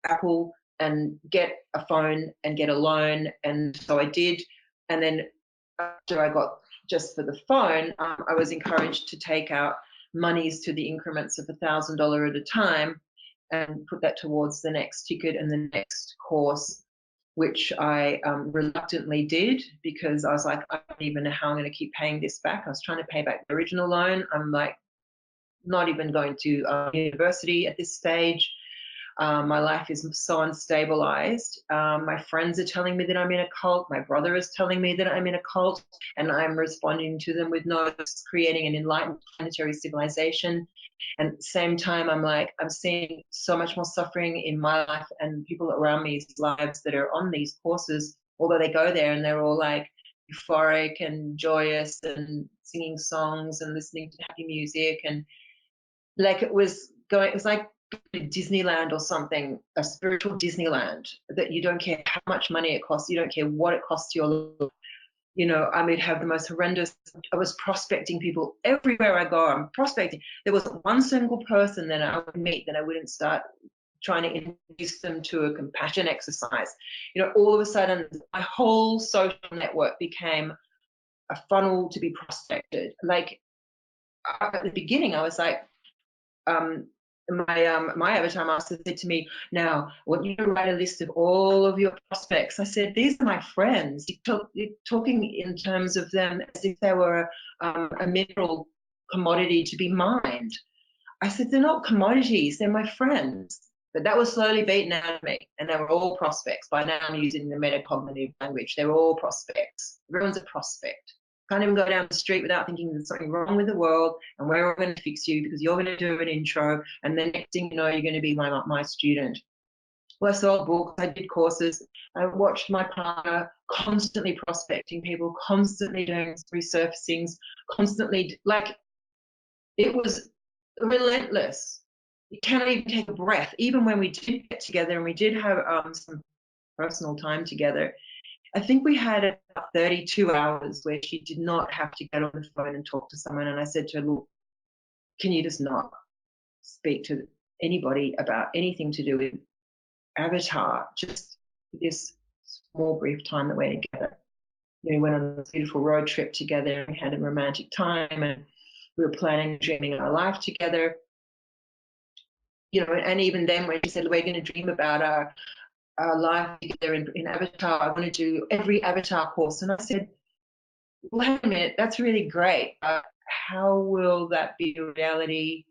Apple and get a phone and get a loan, and so I did. And then after I got just for the phone, I was encouraged to take out monies to the increments of $1,000 at a time and put that towards the next ticket and the next course, which I reluctantly did, because I was like, I don't even know how I'm going to keep paying this back. I was trying to pay back the original loan. I'm like, not even going to university at this stage. My life is so unstabilized. My friends are telling me that I'm in a cult. My brother is telling me that I'm in a cult, and I'm responding to them with no, it's creating an enlightened planetary civilization. And at the same time, I'm like, I'm seeing so much more suffering in my life and people around me's lives that are on these courses, although they go there and they're all like euphoric and joyous and singing songs and listening to happy music, and like it was like Disneyland or something, a spiritual Disneyland, that you don't care how much money it costs, you don't care what it costs your, I mean, have the most horrendous. I was prospecting people everywhere I go. I'm prospecting. There wasn't one single person that I would meet that I wouldn't start trying to introduce them to a compassion exercise. All of a sudden, my whole social network became a funnel to be prospected. Like at the beginning, I was like, my avatar master said to me, now I want you to write a list of all of your prospects. I said, these are my friends. You're talking in terms of them as if they were a mineral commodity to be mined. I said, they're not commodities, they're my friends. But that was slowly beaten out of me, and they were all prospects. By now I'm using the metacognitive language. They were all prospects. Everyone's a prospect. Can't even go down the street without thinking there's something wrong with the world, and we're all going to fix you because you're going to do an intro, and then next thing you know, you're going to be my student. Well, I sold books, I did courses, I watched my partner constantly prospecting people, constantly doing resurfacings, constantly, like, it was relentless. You cannot even take a breath. Even when we did get together and we did have some personal time together, I think we had about 32 hours where she did not have to get on the phone and talk to someone. And I said to her, look, can you just not speak to anybody about anything to do with Avatar? Just this small, brief time that we're together. We went on a beautiful road trip together and we had a romantic time, and we were planning, dreaming our life together. And even then when she said, we're going to dream about our life together in Avatar, I want to do every Avatar course. And I said, wait a minute, that's really great. How will that be a reality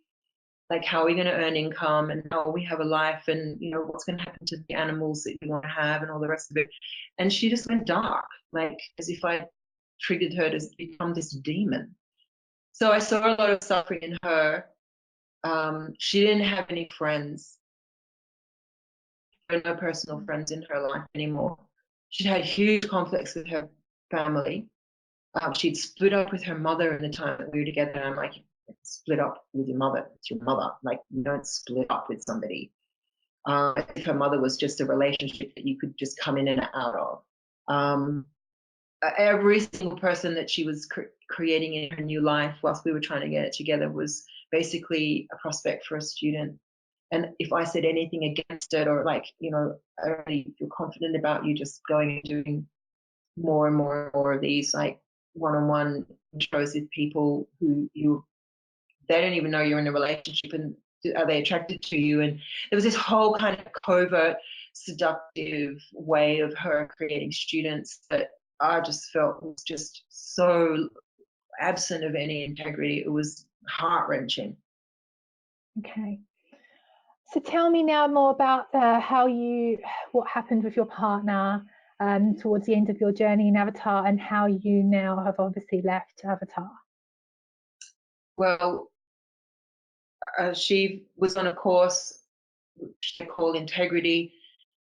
like, how are we going to earn income, and how we have a life, and what's going to happen to the animals that you want to have, and all the rest of it. And she just went dark, like as if I triggered her to become this demon. So I saw a lot of suffering in her. She didn't have any friends, no personal friends in her life anymore. She'd had huge conflicts with her family. She'd split up with her mother in the time that we were together. And I'm like, split up with your mother. It's your mother. Like, you don't split up with somebody. If her mother was just a relationship that you could just come in and out of. Every single person that she was creating in her new life whilst we were trying to get it together was basically a prospect for a student. And if I said anything against it, or like, I really feel confident about you just going and doing more and more and more of these like one-on-one shows with people who they don't even know you're in a relationship, and are they attracted to you? And there was this whole kind of covert, seductive way of her creating students that I just felt was just so absent of any integrity. It was heart-wrenching. Okay. So tell me now more about what happened with your partner towards the end of your journey in Avatar, and how you now have obviously left Avatar. Well, she was on a course which they call integrity,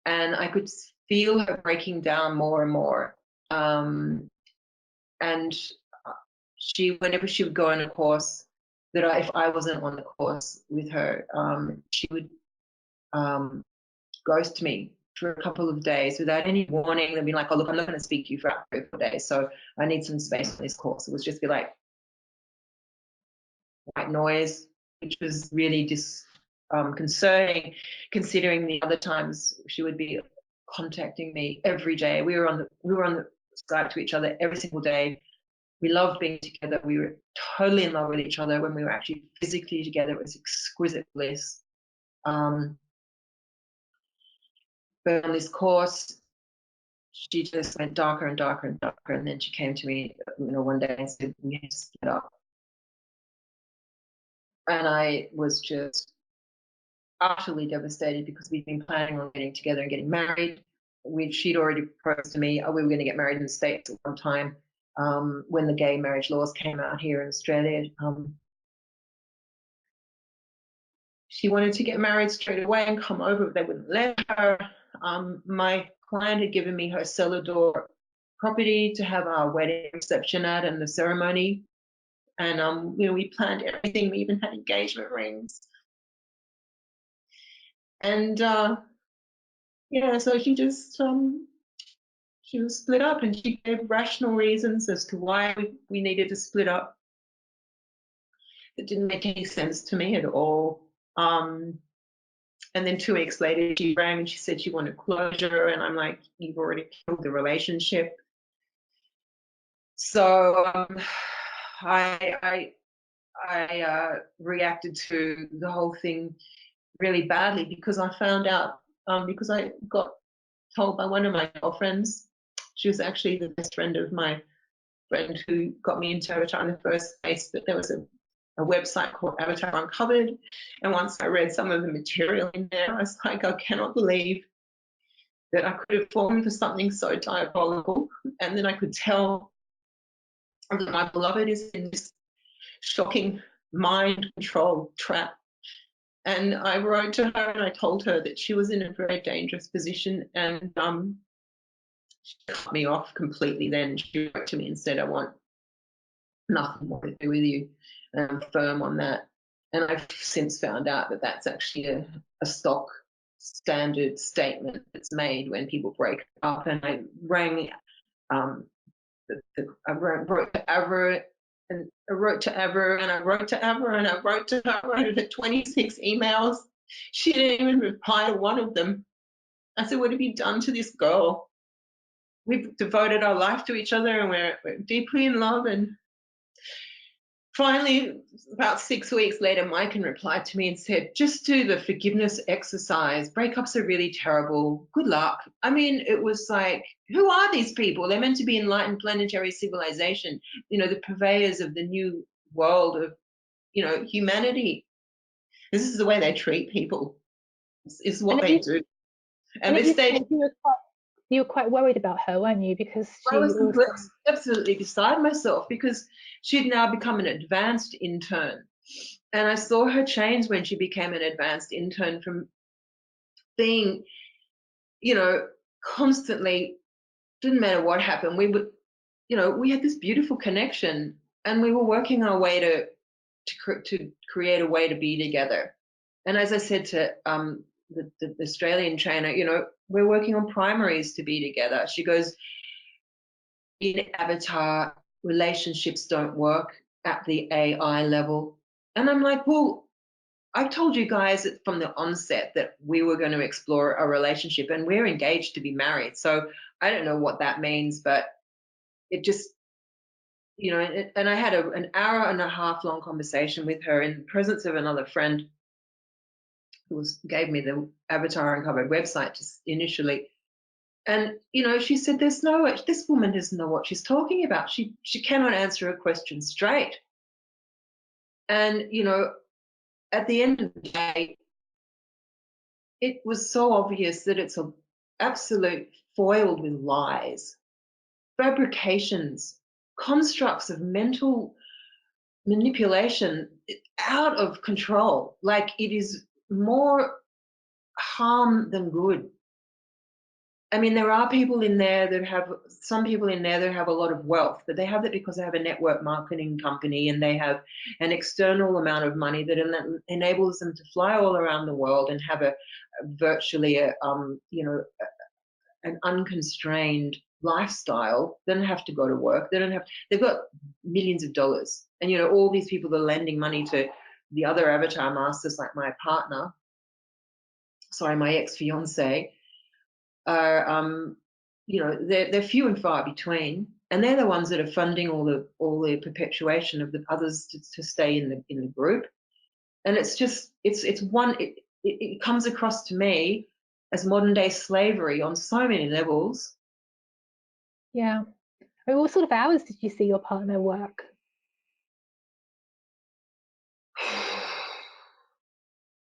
and I could feel her breaking down more and more. And whenever she would go on a course, if I wasn't on the course with her, she would ghost me for a couple of days without any warning. They'd be like, "Oh, look, I'm not going to speak to you for 4 days, so I need some space on this course." It would just be like white noise, which was really concerning, considering the other times she would be contacting me every day. We were on the Skype to each other every single day. We loved being together. We were totally in love with each other. When we were actually physically together, it was exquisite bliss. But on this course, she just went darker and darker and darker. And then she came to me, one day and said, "We have to split up." And I was just utterly devastated, because we'd been planning on getting together and getting married. She'd already proposed to me. We were going to get married in the States at one time, when the gay marriage laws came out here in Australia. She wanted to get married straight away and come over, but they wouldn't let her. My client had given me her cellar door property to have our wedding reception at, and the ceremony. And we planned everything. We even had engagement rings. And so she just she was split up, and she gave rational reasons as to why we needed to split up. It didn't make any sense to me at all. And then 2 weeks later, she rang and she said she wanted closure, and I'm like, "You've already killed the relationship." So I reacted to the whole thing really badly, because I found out, because I got told by one of my girlfriends. She was actually the best friend of my friend who got me into Avatar in the first place, but there was a website called Avatar Uncovered, and once I read some of the material in there, I was like, I cannot believe that I could have fallen for something so diabolical, and then I could tell that my beloved is in this shocking mind control trap. And I wrote to her and I told her that she was in a very dangerous position, and she cut me off completely then. She wrote to me and said, "I want nothing more to do with you." And I'm firm on that. And I've since found out that that's actually a stock standard statement that's made when people break up. And I rang, I wrote to Avra, and I wrote to Avra, and I wrote to Avra, and I wrote to her. I wrote her 26 emails. She didn't even reply to one of them. I said, "What have you done to this girl? We've devoted our life to each other, and we're deeply in love." And finally, about 6 weeks later, Mike replied to me and said, "Just do the forgiveness exercise. Breakups are really terrible. Good luck." I mean, it was like, who are these people? They're meant to be enlightened planetary civilization, the purveyors of the new world of, humanity. This is the way they treat people. It's what And they do. and And at this this stage, point, you were quite worried about her, weren't you? Because I she was also. absolutely beside myself because she'd now become an advanced intern. And I saw her change when she became an advanced intern from being, you know, constantly, didn't matter what happened. We would, we had this beautiful connection and we were working our way to create a way to be together. And as I said to the Australian trainer, we're working on primaries to be together. She goes, in Avatar, relationships don't work at the AI level. And I'm like, well, I told you guys from the onset that we were going to explore a relationship and we're engaged to be married. So I don't know what that means, but it just, and I had an hour and a half long conversation with her in the presence of another friend who gave me the Avatar Uncovered website just initially. And, she said, this woman doesn't know what she's talking about. She cannot answer a question straight. And, at the end of the day, it was so obvious that it's a absolute foiled with lies, fabrications, constructs of mental manipulation out of control. Like it is more harm than good. I mean, there are people in there that have some people in there that have a lot of wealth, but they have it because they have a network marketing company and they have an external amount of money that enables them to fly all around the world and have virtually an unconstrained lifestyle. They don't have to go to work. They've got millions of dollars. And, all these people that are lending money to the other avatar masters, like my ex-fiance, are they're few and far between, and they're the ones that are funding all the perpetuation of the others to stay in the group. And it's just it comes across to me as modern day slavery on so many levels. Yeah. I mean, what sort of hours did you see your partner work?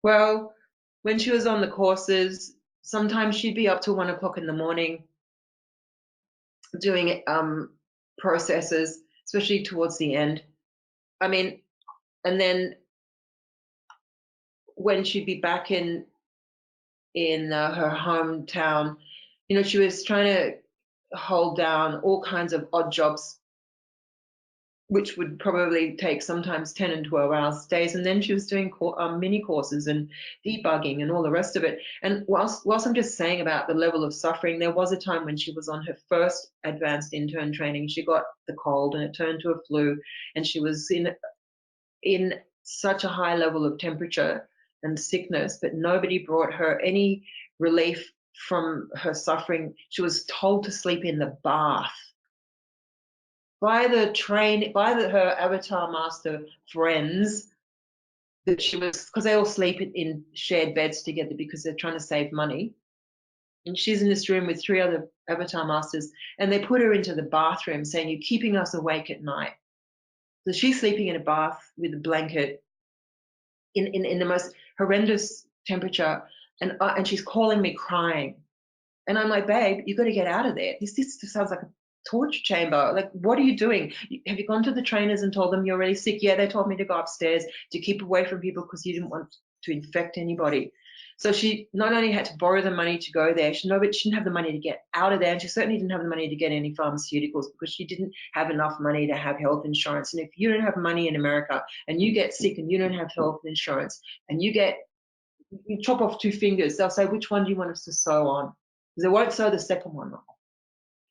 Well, when she was on the courses, sometimes she'd be up till 1 o'clock in the morning doing processes, especially towards the end. I mean, and then when she'd be back in her hometown, she was trying to hold down all kinds of odd jobs, which would probably take sometimes 10 and 12 hours days. And then she was doing mini courses and debugging and all the rest of it. And whilst I'm just saying about the level of suffering, there was a time when she was on her first advanced intern training. She got the cold and it turned to a flu, and she was in such a high level of temperature and sickness, but nobody brought her any relief from her suffering. She was told to sleep in the bath by her avatar master friends, that she was, because they all sleep in shared beds together because they're trying to save money. And she's in this room with 3 other avatar masters, and they put her into the bathroom saying, "You're keeping us awake at night." So she's sleeping in a bath with a blanket in the most horrendous temperature, and she's calling me crying. And I'm like, "Babe, you've got to get out of there. This sounds like a torture chamber. Like, what are you doing? Have you gone to the trainers and told them you're really sick?" "Yeah, they told me to go upstairs to keep away from people because you didn't want to infect anybody." So she not only had to borrow the money to go there, she didn't have the money to get out of there, and she certainly didn't have the money to get any pharmaceuticals because she didn't have enough money to have health insurance. And if you don't have money in America and you get sick and you don't have health insurance and you chop off 2 fingers, they'll say, "Which one do you want us to sew on?" Because they won't sew the second one off.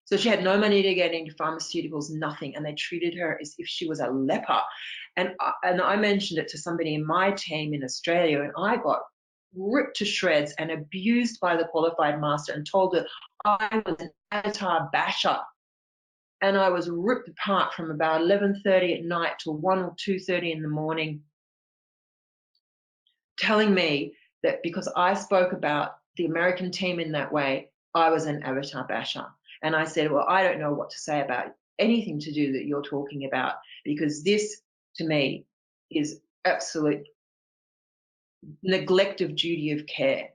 So she had no money to get into pharmaceuticals, nothing, and they treated her as if she was a leper. And I mentioned it to somebody in my team in Australia, and I got ripped to shreds and abused by the qualified master and told that I was an avatar basher. And I was ripped apart from about 11:30 at night till 1 or 2:30 in the morning, telling me that because I spoke about the American team in that way, I was an avatar basher. And I said, "Well, I don't know what to say about anything to do that you're talking about, because this, to me, is absolute neglect of duty of care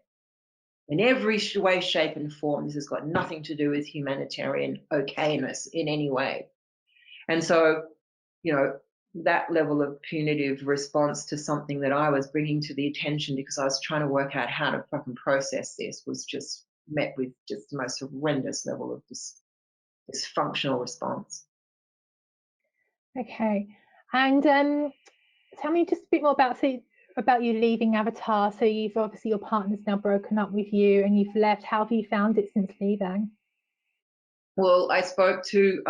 in every way, shape, and form. This has got nothing to do with humanitarian okayness in any way. And so, you know, that level of punitive response to something that I was bringing to the attention because I was trying to work out how to fucking process this was just met with just the most horrendous level of dysfunctional response. Okay. And tell me just a bit more about you leaving Avatar. So you've obviously, your partner's now broken up with you and you've left. How have you found it since leaving? Well, I spoke to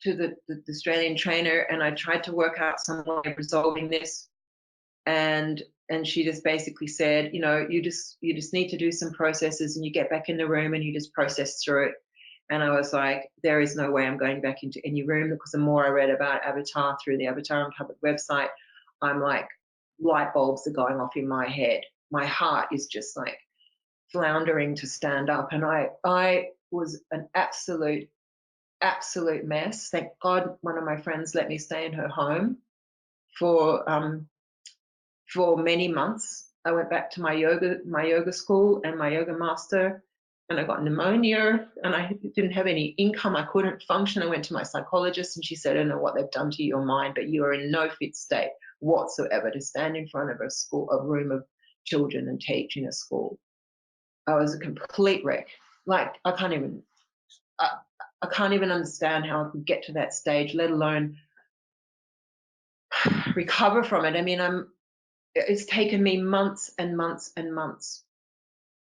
the Australian trainer and I tried to work out some way of resolving this, and she just basically said, you know, you just need to do some processes and you get back in the room and you just process through it. And I was like, there is no way I'm going back into any room, because the more I read about Avatar through the Avatar Uncovered website, I'm like, light bulbs are going off in my head. My heart is just like floundering to stand up. And I was an absolute mess. Thank God one of my friends let me stay in her home for many months. I went back to my yoga school and my yoga master, and I got pneumonia and I didn't have any income. I couldn't function. I went to my psychologist and she said, I don't know what they've done to your mind, but you are in no fit state whatsoever to stand in front of a room of children and teach in a school. I was a complete wreck. Like I can't even understand how I could get to that stage, let alone recover from it. I mean, it's taken me months and months and months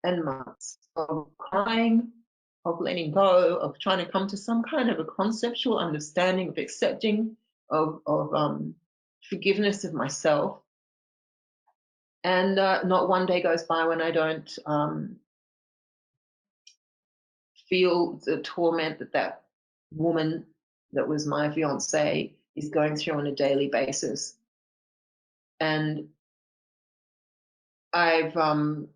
and months of crying, of letting go, of trying to come to some kind of a conceptual understanding, of accepting, of forgiveness of myself. And not one day goes by when I don't feel the torment that woman that was my fiance is going through on a daily basis. And I've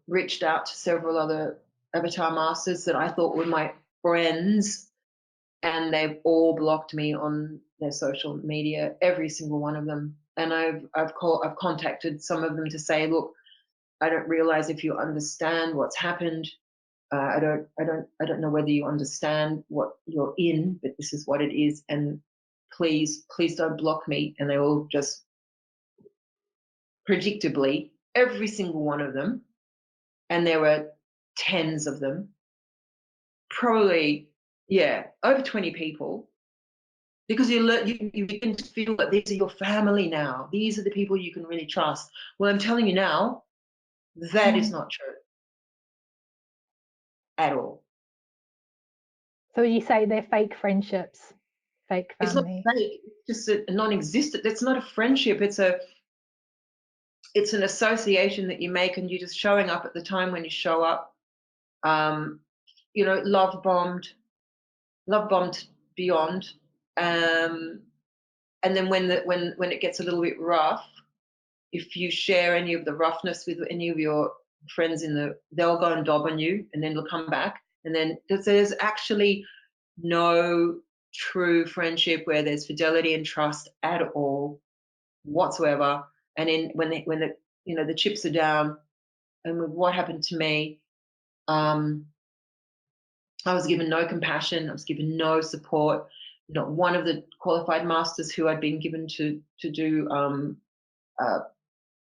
reached out to several other Avatar masters that I thought were my friends, and they've all blocked me on their social media, every single one of them. And I've contacted some of them to say, look, I don't realize if you understand what's happened. I don't know whether you understand what you're in, but this is what it is, and please don't block me. And they all just predictably, every single one of them, and there were tens of them, probably, yeah, over 20 people, because you begin to feel that these are your family now. These are the people you can really trust. Well, I'm telling you now, that is not true at all. So you say they're fake friendships, fake It's not family. fake. It's just a non-existent. It's not a friendship. It's an association that you make, and you're just showing up at the time when you show up. You know, love bombed beyond. And then when it gets a little bit rough, if you share any of the roughness with any of your friends they'll go and dob on you, and then they'll come back. And then there's actually no true friendship where there's fidelity and trust at all whatsoever. And when the chips are down, and with what happened to me, I was given no compassion. I was given no support. Not one of the qualified masters who I'd been given to do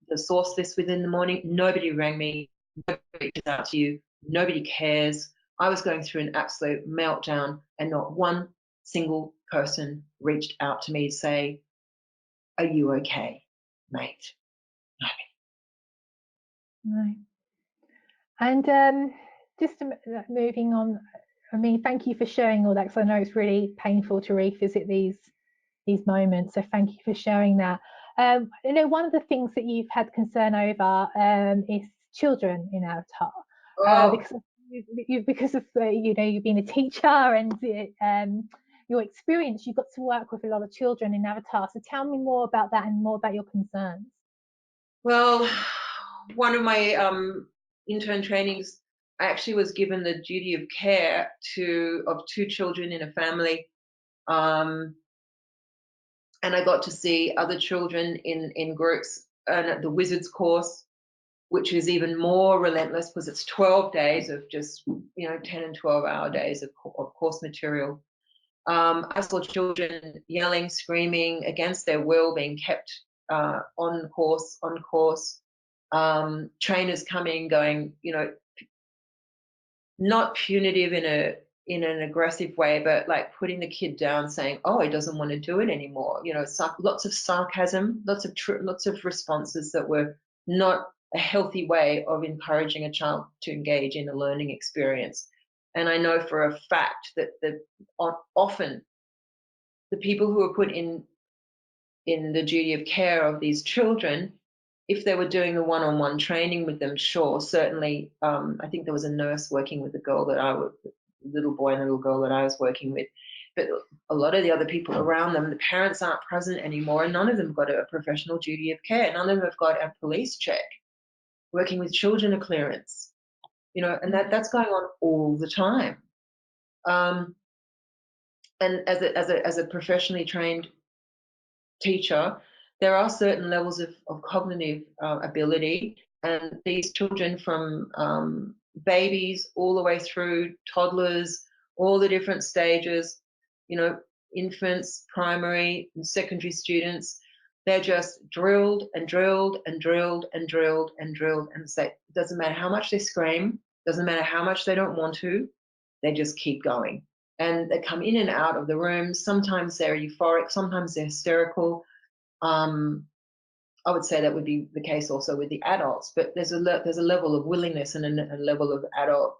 the source list within the morning. Nobody rang me. Nobody reaches out to you. Nobody cares. I was going through an absolute meltdown, and not one single person reached out to me to say, "Are you okay, mate?" No. And just moving on, I mean, thank you for sharing all that, because I know it's really painful to revisit these moments. So thank you for sharing that. You know, one of the things that you've had concern over is children in Avatar, because of you know, you being a teacher and your experience. You got to work with a lot of children in Avatar. So tell me more about that and more about your concerns. Well, one of my intern trainings, I actually was given the duty of care of two children in a family, and I got to see other children in groups and at the Wizards course. which is even more relentless because it's 12 days of just, 10 and 12-hour days of course material. I saw children yelling, screaming against their will, being kept on course. Trainers coming, going, not punitive in an aggressive way, but like putting the kid down, saying, "Oh, he doesn't want to do it anymore." Lots of sarcasm, lots of responses that were not a healthy way of encouraging a child to engage in a learning experience. And I know for a fact that often the people who are put in the duty of care of these children, if they were doing the one-on-one training with them, sure, certainly. I think there was a nurse working with the little boy and the little girl that I was working with, but a lot of the other people around them, the parents aren't present anymore, and none of them got a professional duty of care. None of them have got a police check. Working with children, a clearance, and that's going on all the time. And as a professionally trained teacher, there are certain levels of cognitive ability, and these children from babies all the way through toddlers, all the different stages, infants, primary and secondary students, they're just drilled and drilled and drilled and drilled and drilled, and it doesn't matter how much they scream, doesn't matter how much they don't want to, they just keep going. And they come in and out of the room. Sometimes they're euphoric, sometimes they're hysterical. I would say that would be the case also with the adults, but there's a level of willingness and a level of adult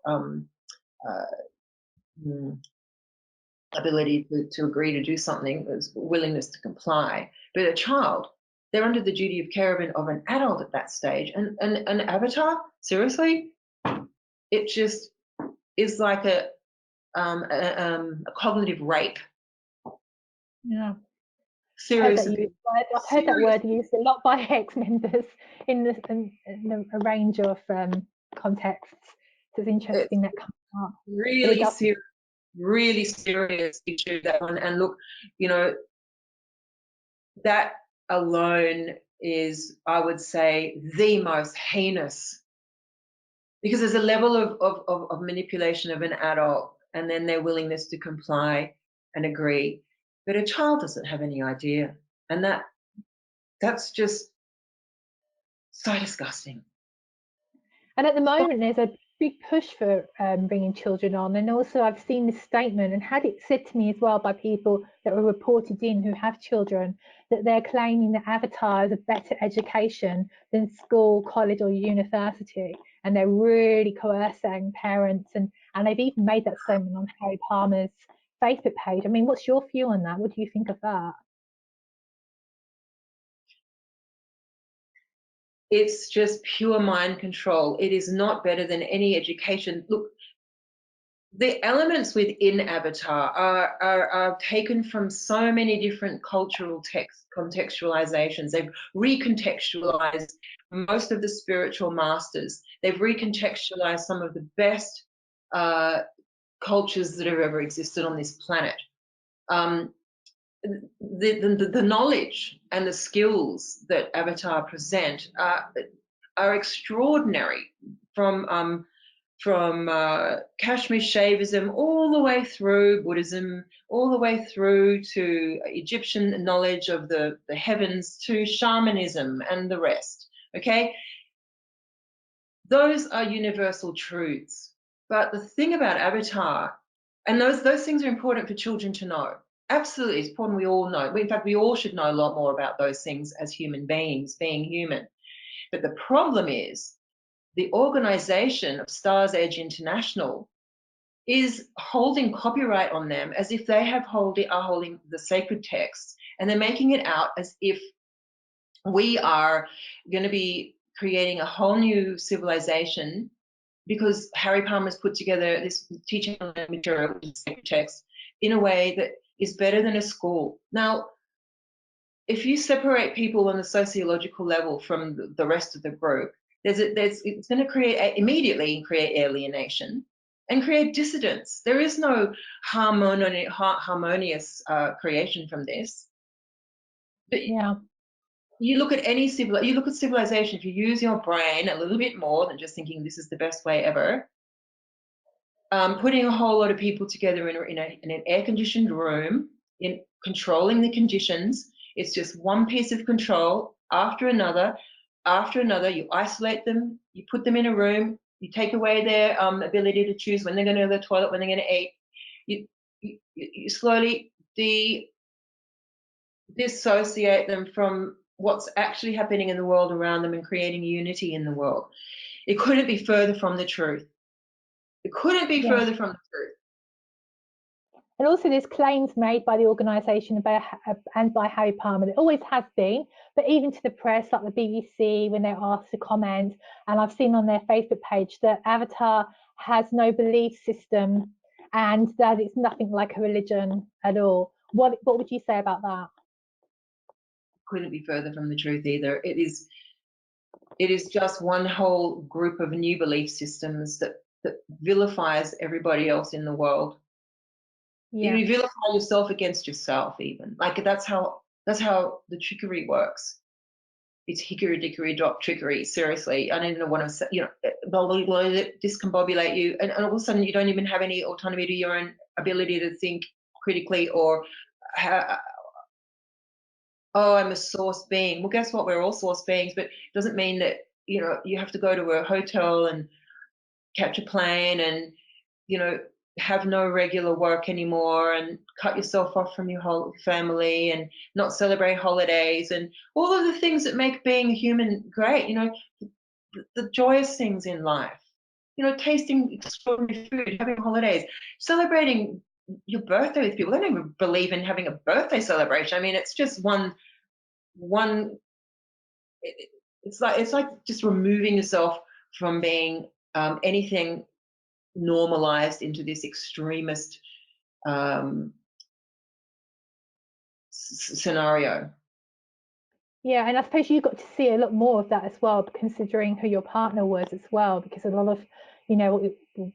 ability to agree to do something, there's willingness to comply. But a child, they're under the duty of care of an adult at that stage. And an avatar, seriously, it just is like a cognitive rape. Yeah. Serious. I've heard that word used a lot by ex-members in a range of contexts. So it's interesting that comes up. Really serious issue, that one. And look, that alone is, I would say, the most heinous, because there's a level of manipulation of an adult, and then their willingness to comply and agree. But a child doesn't have any idea, and that's just so disgusting. And at the moment, there's a big push for bringing children on. And also, I've seen this statement and had it said to me as well by people that were reported in who have children, that they're claiming that Avatar is a better education than school, college, or university. And they're really coercing parents. And they've even made that statement on Harry Palmer's Facebook page. I mean, what's your view on that? What do you think of that? It's just pure mind control. It is not better than any education. Look, the elements within Avatar are taken from so many different cultural contextualizations. They've recontextualized most of the spiritual masters. They've recontextualized some of the best cultures that have ever existed on this planet. The knowledge and the skills that Avatar present are extraordinary, from Kashmir Shaivism all the way through Buddhism, all the way through to Egyptian knowledge of the heavens, to shamanism and the rest. Okay, those are universal truths. But the thing about Avatar, and those things are important for children to know. Absolutely, it's important we all know. In fact, we all should know a lot more about those things as human beings, being human. But the problem is the organization of Stars Edge International is holding copyright on them as if they are holding the sacred texts, and they're making it out as if we are going to be creating a whole new civilization because Harry Palmer's put together this teaching material, sacred text, in a way that is better than a school. Now, if you separate people on the sociological level from the rest of the group, it's going to immediately create alienation and create dissidence. There is no harmonious creation from this. Yeah. you look at any you look at civilization. If you use your brain a little bit more than just thinking this is the best way ever, putting a whole lot of people together in an air-conditioned room, in controlling the conditions. It's just one piece of control after another, after another. You isolate them, you put them in a room, you take away their ability to choose when they're going to go to the toilet, when they're going to eat. You slowly dissociate them from what's actually happening in the world around them and creating unity in the world. It couldn't be further from the truth. It couldn't be Yeah. further from the truth. And also there's claims made by the organisation and by Harry Palmer. It always has been, but even to the press, like the BBC, when they're asked to comment, and I've seen on their Facebook page that Avatar has no belief system and that it's nothing like a religion at all. What would you say about that? Couldn't be further from the truth either. It is just one whole group of new belief systems that vilifies everybody else in the world. Yeah. You vilify yourself against yourself, even. Like that's how the trickery works. It's hickory dickory dock trickery. Seriously, I don't even want to say, discombobulate you, and all of a sudden you don't even have any autonomy to your own ability to think critically or. Oh, I'm a source being. Well, guess what? We're all source beings, but it doesn't mean that you have to go to a hotel and catch a plane and have no regular work anymore and cut yourself off from your whole family and not celebrate holidays and all of the things that make being a human great. The joyous things in life. Tasting extraordinary food, having holidays, celebrating your birthday with people. I don't even believe in having a birthday celebration. I mean, it's just one it's like just removing yourself from being anything normalized into this extremist scenario. Yeah, and I suppose you got to see a lot more of that as well, considering who your partner was as well, because a lot of, what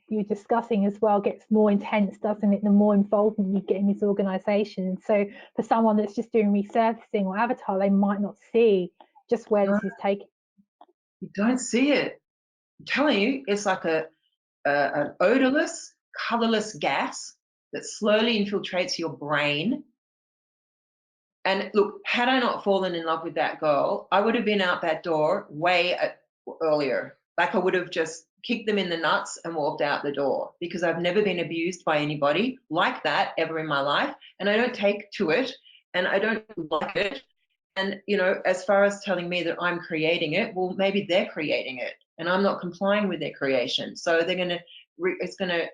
you're discussing as well gets more intense, doesn't it? The more involvement you get in these organisations. So for someone that's just doing resurfacing or avatar, they might not see just where this is taking. You don't see it. I'm telling you, it's like an odorless, colorless gas that slowly infiltrates your brain. And look, had I not fallen in love with that girl, I would have been out that door way earlier. Like I would have just kicked them in the nuts and walked out the door, because I've never been abused by anybody like that ever in my life. And I don't take to it and I don't like it. And, as far as telling me that I'm creating it, well, maybe they're creating it and I'm not complying with their creation. So they're going to, it's going to,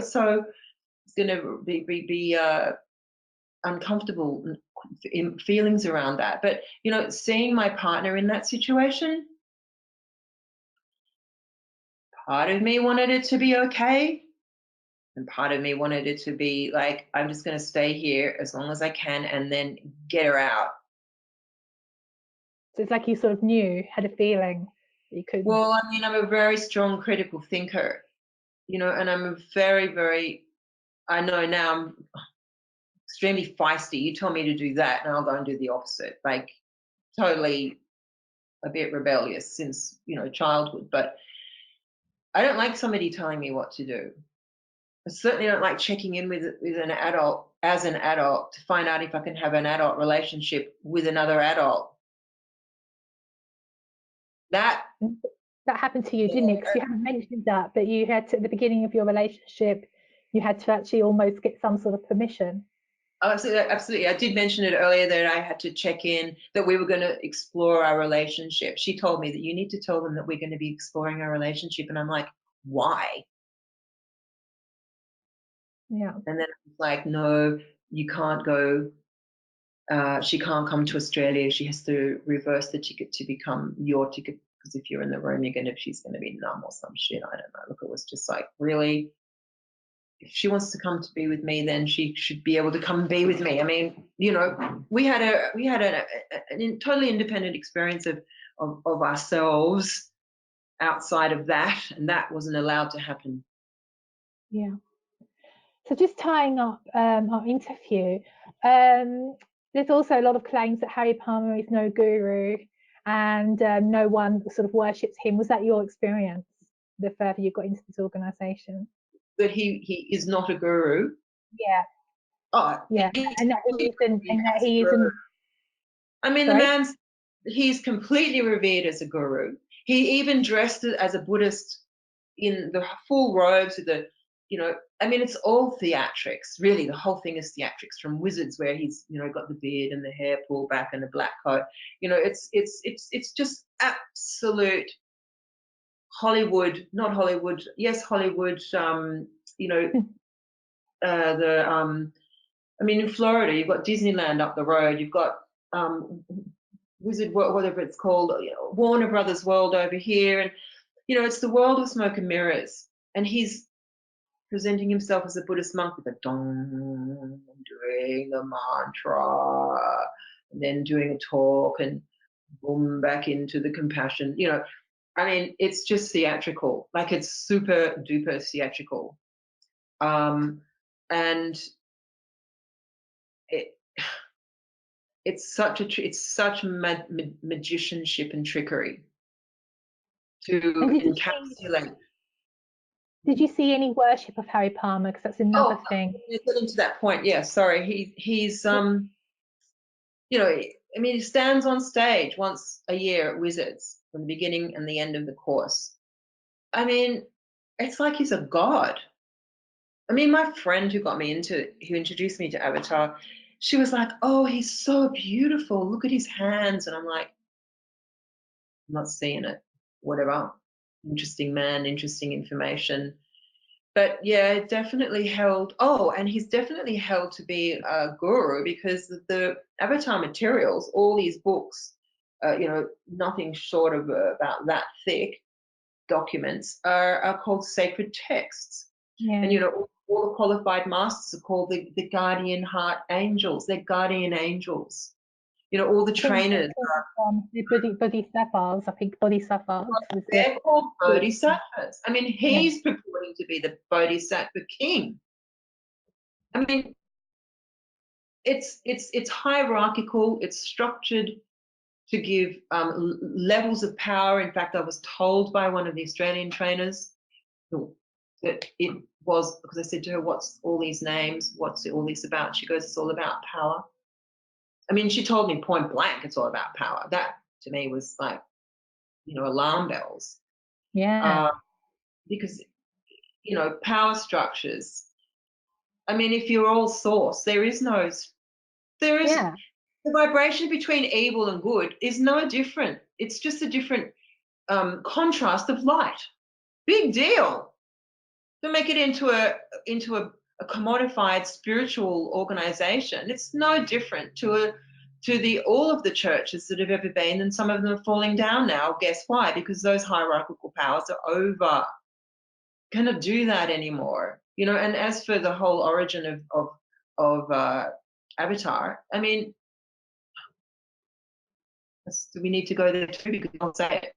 so it's going to be uncomfortable feelings around that. But, seeing my partner in that situation, part of me wanted it to be okay. And part of me wanted it to be like, I'm just going to stay here as long as I can and then get her out. So it's like you sort of had a feeling that you couldn't. Well, I mean, I'm a very strong critical thinker, and I'm a very, very, I know now I'm extremely feisty. You tell me to do that and I'll go and do the opposite. Like totally a bit rebellious since, childhood. But I don't like somebody telling me what to do. I certainly don't like checking in with an adult as an adult to find out if I can have an adult relationship with another adult. That Happened to you, didn't it? Because you haven't mentioned that, but you had to, at the beginning of your relationship, you had to actually almost get some sort of permission. Absolutely. I did mention it earlier that I had to check in, that we were going to explore our relationship. She told me that you need to tell them that we're going to be exploring our relationship. And I'm like, why? Yeah. And then it's like, no, you can't go. She can't come to Australia. She has to reverse the ticket to become your ticket, because if you're in the room, she's going to be numb or some shit. I don't know. Look, it was just like, really? If she wants to come to be with me, then she should be able to come and be with me. I mean, we had a totally independent experience of ourselves outside of that, and that wasn't allowed to happen. Yeah. So just tying up our interview, there's also a lot of claims that Harry Palmer is no guru and no one sort of worships him. Was that your experience the further you got into this organisation? That he is not a guru. Yeah, Oh, yeah, and that he isn't, and that as a he guru. isn't. I mean, Sorry. he's completely revered as a guru. He even dressed as a Buddhist in the full robes with the, I mean, it's all theatrics, really. The whole thing is theatrics, from Wizards, where he's, got the beard and the hair pulled back and the black coat. It's just absolute Hollywood, not Hollywood, yes, Hollywood. I mean, in Florida, you've got Disneyland up the road. You've got Wizard, whatever it's called, Warner Brothers World over here, and it's the world of smoke and mirrors. And he's presenting himself as a Buddhist monk with a dong, doing the mantra, and then doing a talk, and boom, back into the compassion. I mean, it's just theatrical, like it's super duper theatrical. And it, it's such magicianship and trickery to And encapsulate. did you see any worship of Harry Palmer? Because that's another Oh, thing. getting to that point, yeah. Sorry, he's I mean, he stands on stage once a year at Wizards from the beginning and the end of the course. I mean, it's like he's a god. I mean, my friend who introduced me to Avatar, she was like, "Oh, he's so beautiful. Look at his hands." And I'm like, "I'm not seeing it. Whatever. Interesting man, interesting information." But yeah, it definitely held. Oh, and he's definitely held to be a guru, because the Avatar materials, all these books, nothing short of about that thick documents, are called sacred texts. Yeah. And all the qualified masters are called the guardian heart angels. They're guardian angels. All the trainers The bodhisattvas, I think bodhisattvas. they're called bodhisattvas. I mean, he's purporting to be the bodhisattva king. I mean, it's hierarchical. It's structured to give levels of power. In fact, I was told by one of the Australian trainers that it was, because I said to her, "What's all these names? What's all this about?" She goes, "It's all about power." I mean, she told me point blank, it's all about power. That to me was like, alarm bells. Yeah. Because power structures. I mean, if you're all source, there is Yeah. the vibration between evil and good is no different. It's just a different contrast of light. Big deal. To make it into a commodified spiritual organization, it's no different to all of the churches that have ever been, and some of them are falling down now. Guess why? Because those hierarchical powers are over. Cannot do that anymore. And as for the whole origin of Avatar, I mean, we need to go there too, because I'll say it.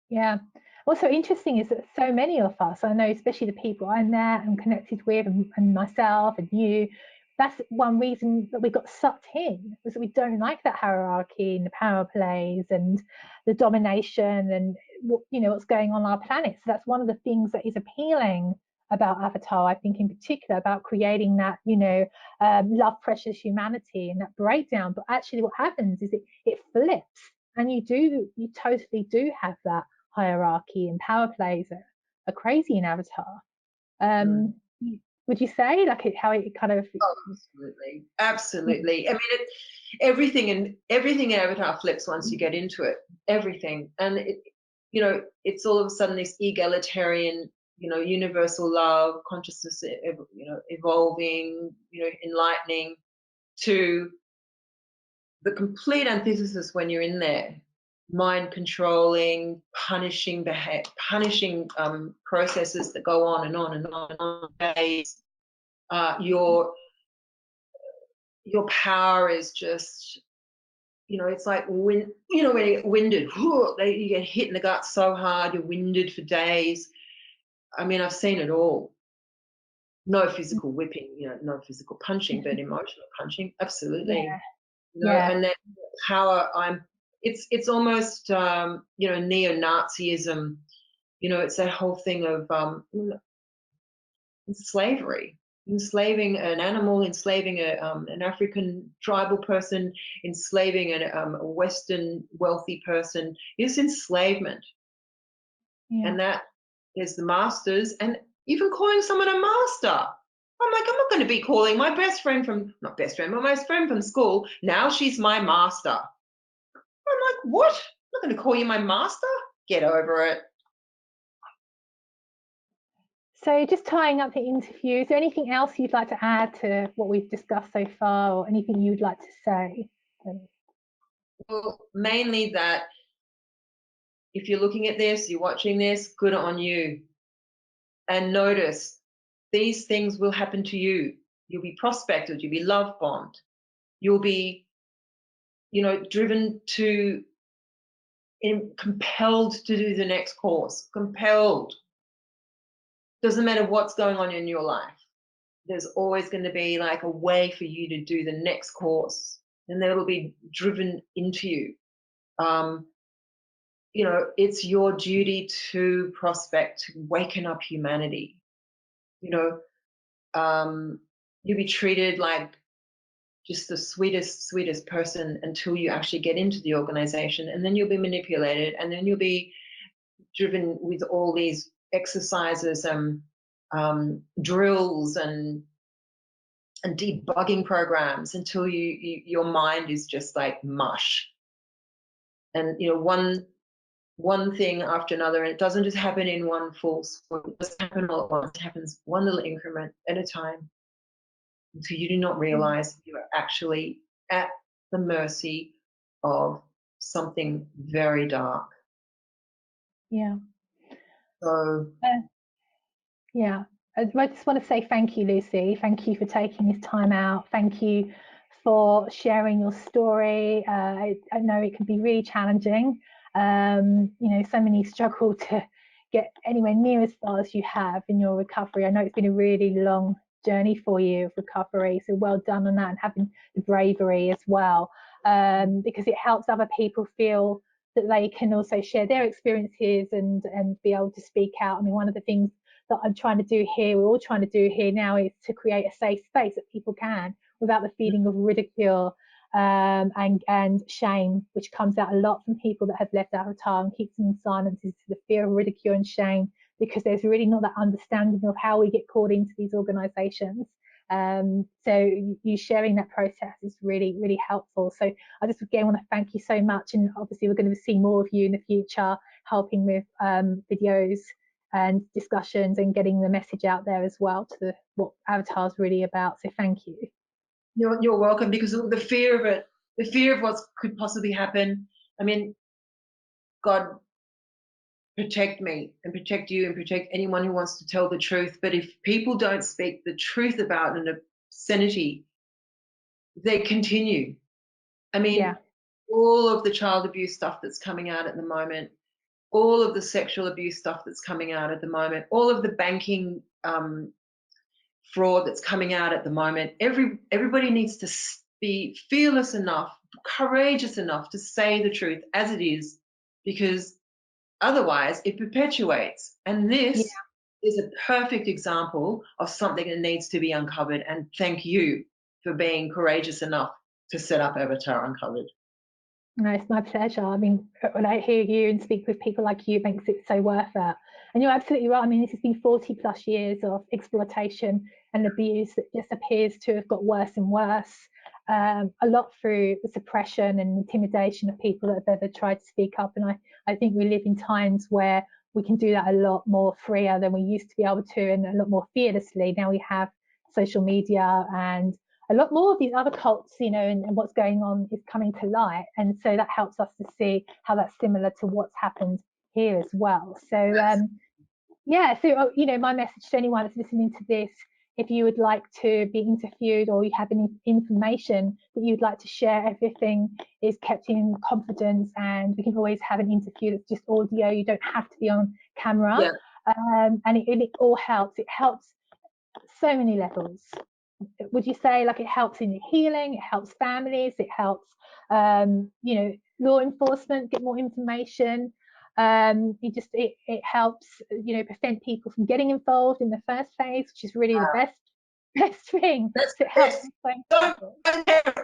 Yeah. What's so interesting is that so many of us, I know, especially the people I met and connected with, and myself and you, that's one reason that we got sucked in, was that we don't like that hierarchy and the power plays and the domination and what's going on our planet. So that's one of the things that is appealing about Avatar, I think, in particular, about creating that love, precious humanity and that breakdown. But actually what happens is it flips, and you totally do have that hierarchy and power plays are crazy in Avatar. Would you say, like, how it kind of? Oh, absolutely. I mean, everything in Avatar flips once you get into it. Everything, and it's all of a sudden this egalitarian, universal love, consciousness, evolving, enlightening, to the complete antithesis when you're in there. Mind controlling, punishing processes that go on and on and on and on days. Your power is just, it's like when you get winded, you get hit in the gut so hard, you're winded for days. I mean, I've seen it all. No physical whipping, no physical punching, but emotional punching, absolutely. Yeah, yeah, And then power, it's almost, neo-Nazism, it's that whole thing of slavery, enslaving an animal, enslaving an African tribal person, enslaving a Western wealthy person. It's enslavement. yeah. And that is the masters, and even calling someone a master. I'm like, I'm not going to be calling my best friend from, not best friend, but my friend from school, now she's my master. I'm like, what? I'm not going to call you my master? Get over it. So just tying up the interview, is there anything else you'd like to add to what we've discussed so far, or anything you'd like to say? Well, mainly that if you're looking at this, you're watching this, good on you. And notice these things will happen to you. You'll be prospected, you'll be love bombed, you'll be, driven to, compelled to do the next course, compelled. Doesn't matter what's going on in your life. There's always going to be like a way for you to do the next course, and that'll be driven into you. It's your duty to prospect, to waken up humanity. You'll be treated like just the sweetest person until you actually get into the organization, and then you'll be manipulated, and then you'll be driven with all these exercises and drills and debugging programs until your mind is just like mush. And one thing after another, and it doesn't just happen in one full swoop. It doesn't happen all at once. It happens one little increment at a time until you do not realize you are actually at the mercy of something very dark. Yeah. So Yeah, I just want to say thank you, Lucy. Thank you for taking this time out. Thank you for sharing your story. I know it can be really challenging. So many struggle to get anywhere near as far as you have in your recovery. I know it's been a really long journey for you of recovery. So well done on that, and having the bravery as well, because it helps other people feel that they can also share their experiences and be able to speak out. I mean, one of the things that I'm trying to do here, we're all trying to do here now, is to create a safe space that people can, without the feeling of ridicule and shame, which comes out a lot from people that have left Avatar and keeps them in silence, is the fear of ridicule and shame, because there's really not that understanding of how we get called into these organisations. So you sharing that process is really, really helpful. So I just again want to thank you so much, and obviously we're going to see more of you in the future, helping with videos and discussions and getting the message out there as well to what Avatar is really about. So thank you. you're welcome, because the fear of it, the fear of what could possibly happen. I mean, God protect me and protect you and protect anyone who wants to tell the truth. But if people don't speak the truth about an obscenity, they continue. I mean, Yeah, all of the child abuse stuff that's coming out at the moment, all of the sexual abuse stuff that's coming out at the moment, all of the banking fraud that's coming out at the moment. Everybody needs to be fearless enough, courageous enough to say the truth as it is, because otherwise it perpetuates. And yeah. this is a perfect example of something that needs to be uncovered. And thank you for being courageous enough to set up Avatar Uncovered. No, it's my pleasure. I mean, when I hear you and speak with people like you, it makes it so worth it. And you're absolutely right. I mean, this has been 40 plus years of exploitation and abuse that just appears to have got worse and worse. A lot through the suppression and intimidation of people that have ever tried to speak up. And I think we live in times where we can do that a lot more freer than we used to be able to, and a lot more fearlessly. Now we have social media, and a lot more of these other cults, and what's going on is coming to light. And so that helps us to see how that's similar to what's happened here as well. So, my message to anyone that's listening to this, if you would like to be interviewed or you have any information that you'd like to share, everything is kept in confidence, and we can always have an interview that's just audio. You don't have to be on camera. Yeah. And it all helps. It helps so many levels. Would you say like it helps in healing, it helps families, it helps you know, law enforcement get more information, it helps, you know, prevent people from getting involved in the first phase, which is really the best thing. That's So it helps best. so many people.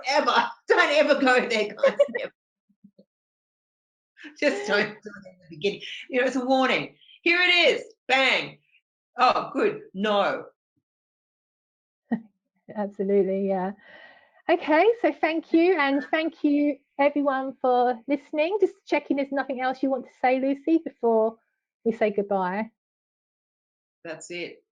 Don't ever go there, guys. Never. Just don't do it in the beginning. You know, it's a warning. Here it is. Bang. Oh, good. No. Absolutely, yeah. Okay, so thank you, and thank you everyone for listening. Just checking there's nothing else you want to say, Lucy, before we say goodbye. That's it.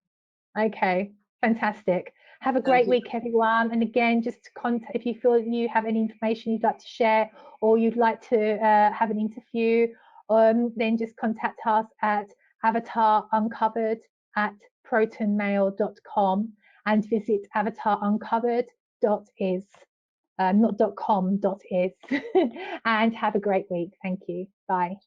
Okay, fantastic. Have a Thank great you. week, everyone. And again, just contact if you feel you have any information you'd like to share, or you'd like to have an interview, then just contact us at avataruncovered@protonmail.com and visit avataruncovered.is, not .com, .is. And have a great week. Thank you. Bye.